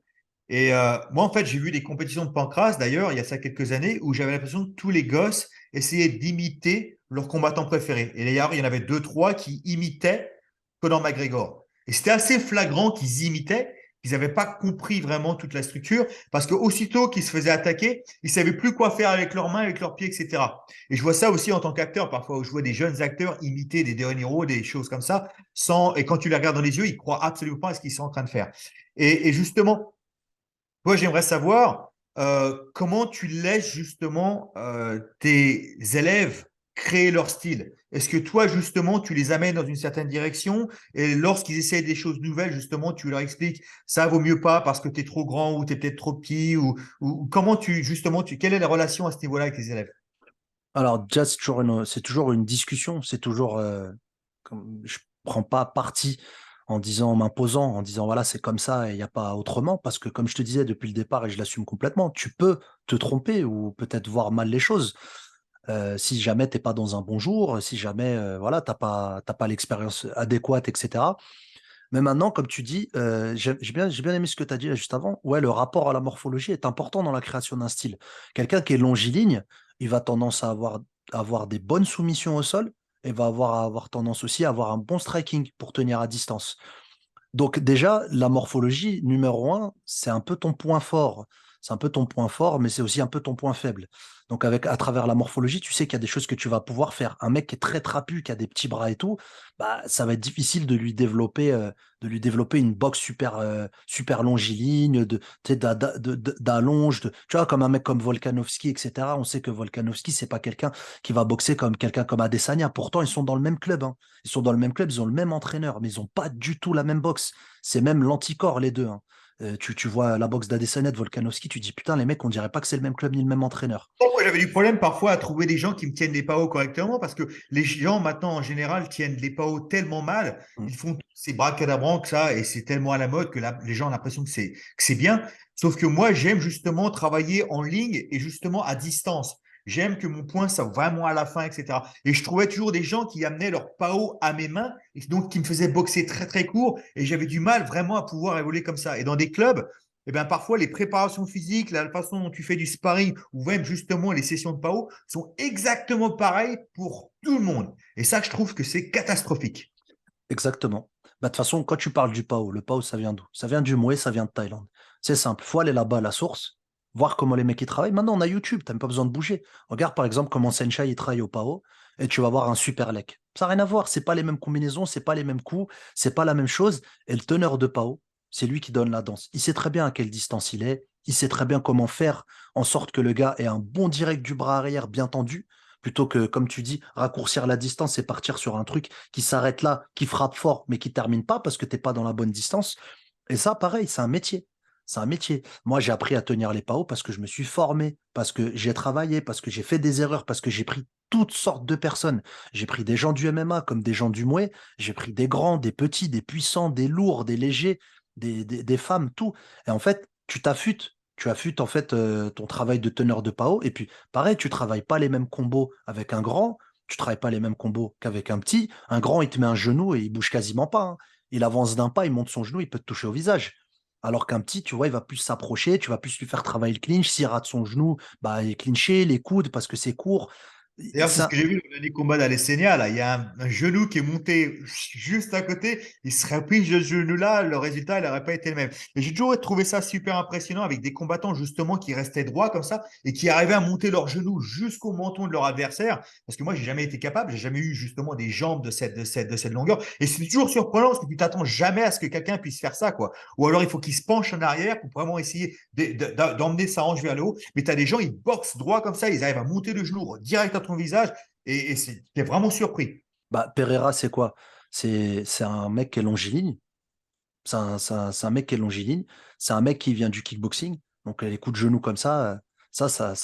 Et moi, en fait, j'ai vu des compétitions de pancrace, d'ailleurs, il y a ça quelques années, où j'avais l'impression que tous les gosses essayaient d'imiter leur combattant préféré. Et d'ailleurs, il y en avait deux, trois qui imitaient Conor McGregor. Et c'était assez flagrant qu'ils imitaient, qu'ils n'avaient pas compris vraiment toute la structure, parce que aussitôt qu'ils se faisaient attaquer, ils ne savaient plus quoi faire avec leurs mains, avec leurs pieds, etc. Et je vois ça aussi en tant qu'acteur, parfois, où je vois des jeunes acteurs imiter des De Niro, des choses comme ça, et quand tu les regardes dans les yeux, ils croient absolument pas à ce qu'ils sont en train de faire. Et justement, moi, j'aimerais savoir comment tu laisses justement tes élèves créer leur style. Est-ce que toi, justement, tu les amènes dans une certaine direction et lorsqu'ils essayent des choses nouvelles, justement, tu leur expliques ça vaut mieux pas parce que tu es trop grand ou tu es peut-être trop petit ou comment justement, quelle est la relation à ce niveau-là avec les élèves? Alors, déjà, c'est toujours une discussion. C'est toujours. Je prends pas parti en disant, en m'imposant, en disant voilà, c'est comme ça et il n'y a pas autrement. Parce que, comme je te disais depuis le départ et je l'assume complètement, tu peux te tromper ou peut-être voir mal les choses. Si jamais t'es pas dans un bon jour, si jamais voilà, t'as pas l'expérience adéquate, etc. Mais maintenant, comme tu dis, j'ai bien aimé ce que tu as dit là juste avant. Ouais, le rapport à la morphologie est important dans la création d'un style. Quelqu'un qui est longiligne, il va tendance à avoir des bonnes soumissions au sol et va avoir tendance aussi à avoir un bon striking pour tenir à distance. Donc déjà, la morphologie, numéro un, c'est un peu ton point fort. C'est un peu ton point fort, mais c'est aussi un peu ton point faible. Donc à travers la morphologie, tu sais qu'il y a des choses que tu vas pouvoir faire. Un mec qui est très trapu, qui a des petits bras et tout, bah ça va être difficile de lui développer une boxe super longiligne, tu sais, d'allonge, tu vois, comme un mec comme Volkanovski, etc. On sait que Volkanovski, c'est pas quelqu'un qui va boxer comme quelqu'un comme Adesanya. Pourtant, ils sont dans le même club, hein. Ils sont dans le même club, ils ont le même entraîneur, mais ils n'ont pas du tout la même boxe. C'est même l'anticorps, les deux, hein. Tu vois la boxe d'Adesanya, de Volkanovski, tu dis putain, les mecs, on dirait pas que c'est le même club ni le même entraîneur. Bon, moi, j'avais du problème parfois à trouver des gens qui me tiennent les PAO correctement parce que les gens maintenant en général tiennent les PAO tellement mal, Mm. ils font ces bracadabrancs que ça et c'est tellement à la mode que les gens ont l'impression que c'est bien. Sauf que moi, j'aime justement travailler en ligne et justement à distance. J'aime que mon point soit vraiment à la fin, etc. Et je trouvais toujours des gens qui amenaient leur PAO à mes mains et donc qui me faisaient boxer très très court et j'avais du mal vraiment à pouvoir évoluer comme ça. Et dans des clubs, eh bien, parfois, les préparations physiques, la façon dont tu fais du sparring ou même justement les sessions de PAO sont exactement pareilles pour tout le monde. Et ça, je trouve que c'est catastrophique. Exactement. Bah, de toute façon, quand tu parles du PAO, le PAO, ça vient d'où? Ça vient du Mouet, ça vient de Thaïlande. C'est simple, faut aller là-bas à la source, voir comment les mecs ils travaillent. Maintenant, on a YouTube, t'as même pas besoin de bouger. Regarde par exemple comment Senchai il travaille au PAO et tu vas voir un super lek. Ça n'a rien à voir, c'est pas les mêmes combinaisons, c'est pas les mêmes coups, c'est pas la même chose. Et le teneur de PAO, c'est lui qui donne la danse. Il sait très bien à quelle distance il est, il sait très bien comment faire en sorte que le gars ait un bon direct du bras arrière bien tendu, plutôt que, comme tu dis, raccourcir la distance et partir sur un truc qui s'arrête là, qui frappe fort, mais qui termine pas parce que t'es pas dans la bonne distance. Et ça, pareil, c'est un métier. C'est un métier. Moi, j'ai appris à tenir les PAO parce que je me suis formé, parce que j'ai travaillé, parce que j'ai fait des erreurs, parce que j'ai pris toutes sortes de personnes. J'ai pris des gens du MMA comme des gens du Mouet, j'ai pris des grands, des petits, des puissants, des lourds, des légers, des femmes, tout. Et en fait, tu t'affûtes. Tu affûtes en fait ton travail de teneur de PAO. Et puis, pareil, tu travailles pas les mêmes combos avec un grand, tu travailles pas les mêmes combos qu'avec un petit. Un grand, il te met un genou et il bouge quasiment pas, hein. Il avance d'un pas, il monte son genou, il peut te toucher au visage. Alors qu'un petit, tu vois, il va plus s'approcher, tu vas plus lui faire travailler le clinch. S'il rate son genou, bah, il est clinché, les coudes, parce que c'est court. D'ailleurs, c'est ce Ça, que j'ai vu dans le dernier combat d'Alessenia, là. Il y a un genou qui est monté juste à côté. Il serait pris ce genou-là, le résultat, il n'aurait pas été le même. Mais j'ai toujours trouvé ça super impressionnant avec des combattants, justement, qui restaient droits comme ça et qui arrivaient à monter leur genou jusqu'au menton de leur adversaire. Parce que moi, j'ai jamais été capable. J'ai jamais eu, justement, des jambes de cette longueur. Et c'est toujours surprenant parce que tu t'attends jamais à ce que quelqu'un puisse faire ça, quoi. Ou alors, il faut qu'il se penche en arrière pour vraiment essayer d'emmener sa hanche vers le haut. Mais tu as des gens, ils boxent droit comme ça, ils arrivent à monter le genou direct à ton visage et t'es vraiment surpris. bah, Pereira, c'est quoi? C'est un mec qui est longiligne. C'est un mec qui est longiligne. C'est un mec qui vient du kickboxing. Donc, les coups de genoux comme ça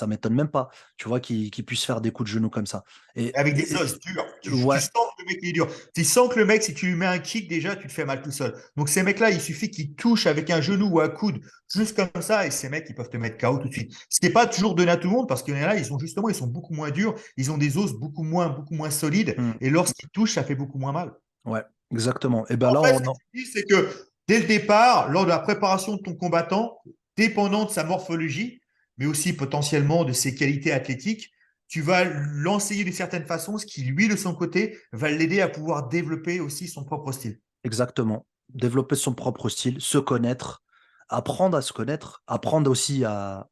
m'étonne même pas. Tu vois, qu'il puisse faire des coups de genoux comme ça. Et, Avec des et- os durs. Tu ouais, sens que le mec il est dur. Tu sens que le mec, si tu lui mets un kick, déjà, tu te fais mal tout seul. Donc ces mecs-là, il suffit qu'ils touchent avec un genou ou un coude, juste comme ça, et ces mecs, ils peuvent te mettre KO tout de suite. Ce qui n'est pas toujours donné à tout le monde, parce qu'il y en a là, ils sont beaucoup moins durs, ils ont des os beaucoup moins solides, hmm, et lorsqu'ils touchent, ça fait beaucoup moins mal. ouais, exactement. Et ben En là, fait, ce que tu dis, c'est que dès le départ, lors de la préparation de ton combattant, dépendant de sa morphologie, mais aussi potentiellement de ses qualités athlétiques, tu vas l'enseigner d'une certaine façon, ce qui, lui, de son côté, va l'aider à pouvoir développer aussi son propre style. exactement. Développer son propre style, se connaître, apprendre à se connaître, apprendre aussi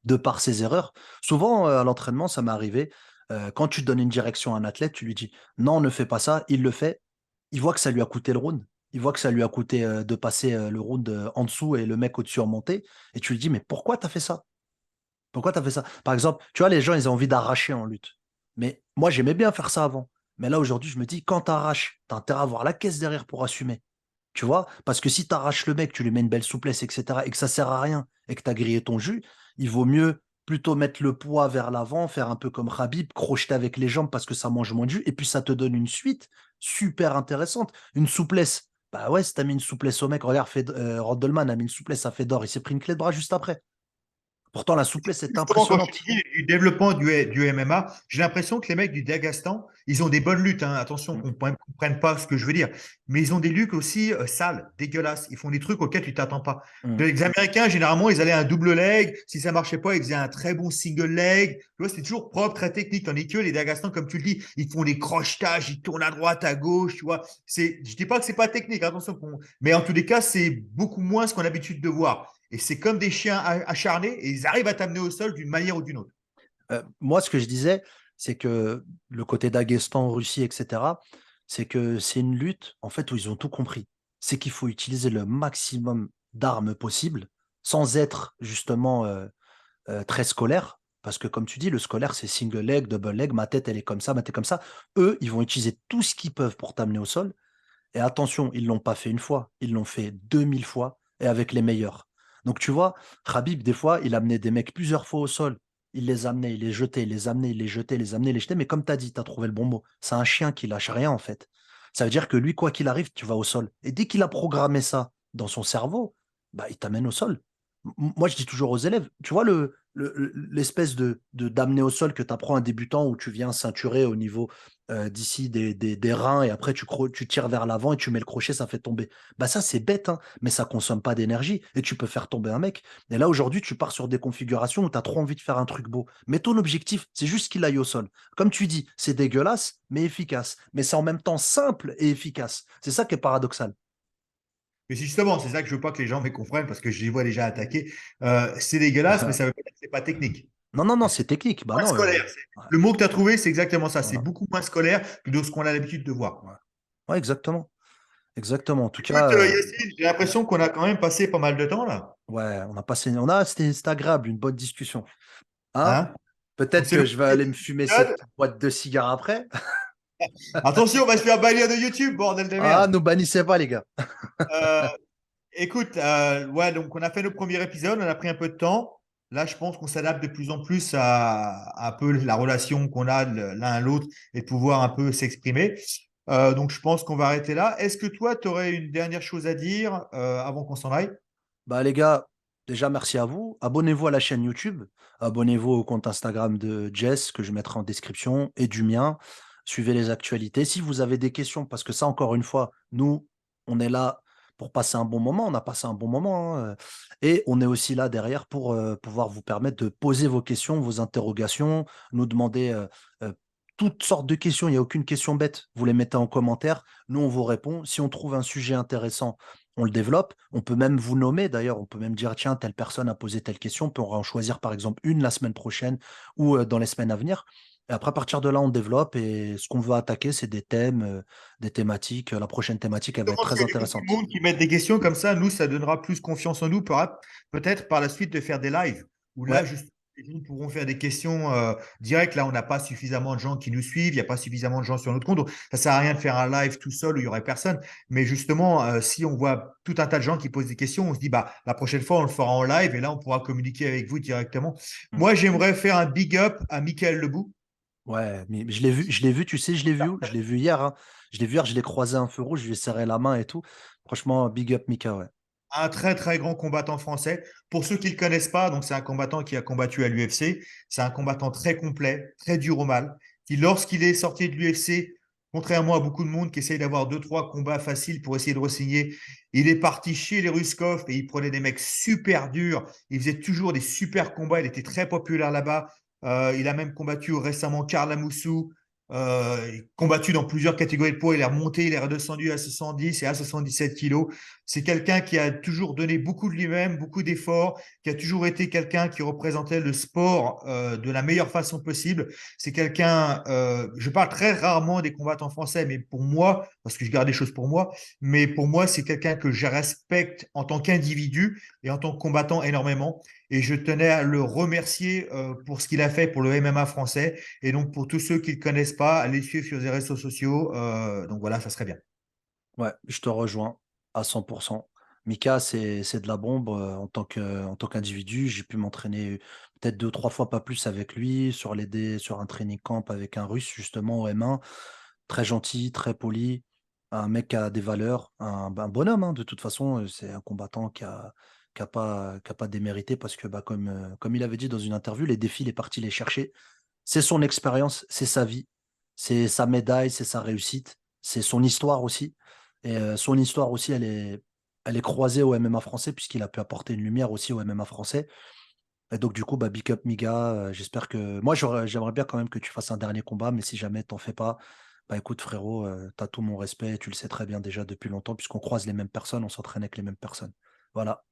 de par ses erreurs. Souvent, à l'entraînement, ça m'est arrivé, quand tu donnes une direction à un athlète, tu lui dis non, ne fais pas ça, il le fait, il voit que ça lui a coûté le round, il voit que ça lui a coûté de passer le round en dessous et le mec au-dessus en montée, et tu lui dis mais pourquoi tu as fait ça? Pourquoi tu as fait ça? Par exemple, tu vois, les gens, ils ont envie d'arracher en lutte. Mais moi, j'aimais bien faire ça avant. Mais là, aujourd'hui, je me dis, quand tu arraches, tu as intérêt à avoir la caisse derrière pour assumer. Tu vois? Parce que si tu arraches le mec, tu lui mets une belle souplesse, etc., et que ça sert à rien, et que tu as grillé ton jus, il vaut mieux plutôt mettre le poids vers l'avant, faire un peu comme Khabib, crocheter avec les jambes parce que ça mange moins de jus, et puis ça te donne une suite super intéressante. Une souplesse. Bah ouais, si t'as mis une souplesse au mec, regarde, Roddelman a mis une souplesse à Fedor, il s'est pris une clé de bras juste après. Pourtant, la souplesse est Justement, quand je te impressionnante. dis du développement du MMA, j'ai l'impression que les mecs du Daghestan, ils ont des bonnes luttes, hein. Attention Mm, qu'on ne comprenne pas ce que je veux dire. Mais ils ont des luttes aussi sales, dégueulasses. Ils font des trucs auxquels tu t'attends pas. mm. Les Américains, généralement, ils allaient à un double leg. Si ça marchait pas, ils faisaient un très bon single leg. Tu vois, c'était toujours propre, très technique. Tandis que les Daghestans, comme tu le dis, ils font des crochetages, ils tournent à droite, à gauche. Tu vois, je dis pas que c'est pas technique, attention. Mais en tous les cas, c'est beaucoup moins ce qu'on a l'habitude de voir. Et c'est comme des chiens acharnés et ils arrivent à t'amener au sol d'une manière ou d'une autre. Moi, ce que je disais, c'est que le côté Daghestan, Russie, etc., c'est que c'est une lutte, en fait, où ils ont tout compris. C'est qu'il faut utiliser le maximum d'armes possibles, sans être justement très scolaire. Parce que, comme tu dis, le scolaire, c'est single leg, double leg, ma tête, elle est comme ça, ma tête comme ça. Eux, ils vont utiliser tout ce qu'ils peuvent pour t'amener au sol. Et attention, ils l'ont pas fait une fois, ils l'ont fait 2000 fois et avec les meilleurs. Donc tu vois, Khabib, des fois, il amenait des mecs plusieurs fois au sol. Il les amenait, il les jetait, il les amenait, il les jetait, il les amenait, il les jetait. Mais comme tu as dit, tu as trouvé le bon mot. C'est un chien qui lâche rien, en fait. Ça veut dire que lui, quoi qu'il arrive, tu vas au sol. Et dès qu'il a programmé ça dans son cerveau, bah, il t'amène au sol. Moi, je dis toujours aux élèves, tu vois l'espèce d'amener au sol que tu apprends à un débutant où tu viens ceinturer au niveau d'ici des reins et après tu tires vers l'avant et tu mets le crochet, ça fait tomber. Bah ça, c'est bête, hein, mais ça consomme pas d'énergie et tu peux faire tomber un mec. Et là, aujourd'hui, tu pars sur des configurations où tu as trop envie de faire un truc beau. Mais ton objectif, c'est juste qu'il aille au sol. Comme tu dis, c'est dégueulasse, mais efficace. Mais c'est en même temps simple et efficace. C'est ça qui est paradoxal. Mais justement, c'est ça que je veux pas que les gens me comprennent parce que je les vois déjà attaquer. C'est dégueulasse, mais ça veut pas dire que c'est pas technique. Non, non, non, C'est c'est technique. Bah moins non. scolaire. Ouais, Le mot que tu as trouvé, c'est exactement ça. C'est voilà. beaucoup moins scolaire que de ce qu'on a l'habitude de voir. Ouais. Ouais, exactement. Exactement. En tout Écoute, cas, Yacine, j'ai l'impression qu'on a quand même passé pas mal de temps là. ouais, c'était agréable, une bonne discussion. Hein? Hein? Donc, Peut-être c'est que le je vais premier aller me fumer épisode. cette boîte de cigares après. Attention, on va se faire bannir de YouTube, bordel de Ah, merde. nous bannissez pas, les gars. Euh, Écoute, ouais, donc on a fait le premier épisode, on a pris un peu de temps. Là, je pense qu'on s'adapte de plus en plus à un peu la relation qu'on a l'un à l'autre et de pouvoir un peu s'exprimer. Donc, je pense qu'on va arrêter là. Est-ce que toi, tu aurais une dernière chose à dire avant qu'on s'en aille? Bah, les gars, déjà, merci à vous. Abonnez-vous à la chaîne YouTube. Abonnez-vous au compte Instagram de Jess, que je mettrai en description, et du mien. Suivez les actualités. Si vous avez des questions, parce que ça, encore une fois, nous, on est là pour passer un bon moment. On a passé un bon moment, hein. Et on est aussi là derrière pour pouvoir vous permettre de poser vos questions, vos interrogations, nous demander euh, toutes sortes de questions. Il n'y a aucune question bête. Vous les mettez en commentaire. Nous, on vous répond. Si on trouve un sujet intéressant, on le développe. On peut même vous nommer. D'ailleurs, on peut même dire, tiens, telle personne a posé telle question. On peut en choisir, par exemple, une la semaine prochaine ou dans les semaines à venir. Et après, à partir de là, on développe. Et ce qu'on veut attaquer, c'est des thèmes, des thématiques. La prochaine thématique, elle va être Justement, très s'il y a beaucoup de intéressante. monde qui mettent des questions comme ça, nous, ça donnera plus confiance en nous, peut-être par la suite de faire des lives, où Ouais. là, juste, les gens pourront faire des questions directes. Là, on n'a pas suffisamment de gens qui nous suivent, il n'y a pas suffisamment de gens sur notre compte. Donc, ça ne sert à rien de faire un live tout seul où il n'y aurait personne. Mais justement, si on voit tout un tas de gens qui posent des questions, on se dit, bah, la prochaine fois, on le fera en live et là, on pourra communiquer avec vous directement. Mm. Moi, j'aimerais faire un big up à Michael Lebou. Ouais, mais je l'ai vu, tu sais, je l'ai vu où? Je l'ai vu hier, hein. Je l'ai vu hier, je l'ai croisé à un feu rouge, je lui ai serré la main et tout. Franchement, big up Mika, ouais. Un très très grand combattant français. Pour ceux qui ne le connaissent pas, donc c'est un combattant qui a combattu à l'UFC. C'est un combattant très complet, très dur au mal, qui lorsqu'il est sorti de l'UFC, contrairement à beaucoup de monde qui essaye d'avoir deux trois combats faciles pour essayer de re-signer, il est parti chez les Ruskov et il prenait des mecs super durs. Il faisait toujours des super combats. Il était très populaire là-bas. Il a même combattu récemment Karl Amoussou. Combattu dans plusieurs catégories de poids, il est remonté, il est redescendu à 70 et à 77 kilos. C'est quelqu'un qui a toujours donné beaucoup de lui-même, beaucoup d'efforts, qui a toujours été quelqu'un qui représentait le sport de la meilleure façon possible. C'est quelqu'un, je parle très rarement des combattants français, mais pour moi, parce que je garde des choses pour moi, mais pour moi, c'est quelqu'un que je respecte en tant qu'individu et en tant que combattant énormément. Et je tenais à le remercier pour ce qu'il a fait pour le MMA français. Et donc, pour tous ceux qui ne le connaissent pas, allez le suivre sur les réseaux sociaux. Donc voilà, ça serait bien. Ouais, je te rejoins à 100%. Mika, c'est de la bombe en tant qu'individu. J'ai pu m'entraîner peut-être deux, trois fois, pas plus avec lui, sur un training camp avec un Russe, justement, au M1. Très gentil, très poli, un mec qui a des valeurs, un bonhomme, hein, de toute façon. C'est un combattant qui a pas démérité parce que, bah, comme il avait dit dans une interview, les défis, il est parti les chercher. C'est son expérience, c'est sa vie, c'est sa médaille, c'est sa réussite, c'est son histoire aussi. Et son histoire aussi, elle est croisée au MMA français puisqu'il a pu apporter une lumière aussi au MMA français. Et donc du coup, bah, big up Miga, j'espère que moi j'aimerais bien quand même que tu fasses un dernier combat, mais si jamais t'en fais pas, bah écoute frérot, tu tout mon respect, tu le sais très bien déjà depuis longtemps puisqu'on croise les mêmes personnes, on s'entraîne avec les mêmes personnes. Voilà,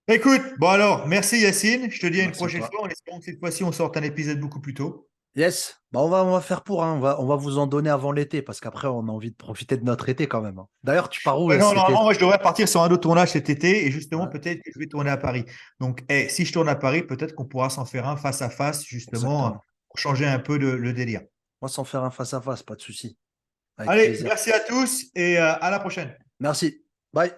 Écoute, bon alors, merci Yacine. Je te dis à une merci à prochaine toi. fois en espérant que cette fois-ci, on sorte un épisode beaucoup plus tôt. Yes, bah on va faire pour, hein. On va vous en donner avant l'été parce qu'après on a envie de profiter de notre été quand même, hein. D'ailleurs, tu pars où Ouais, non, cet été? normalement, moi, je devrais partir sur un autre tournage cet été et justement, Ouais, peut-être que je vais tourner à Paris. Donc, si je tourne à Paris, peut-être qu'on pourra s'en faire un face à face, justement, exactement. pour changer un peu le délire. Moi, sans faire un face à face, pas de souci. Avec Allez, plaisir. merci à tous et à la prochaine. Merci. Bye.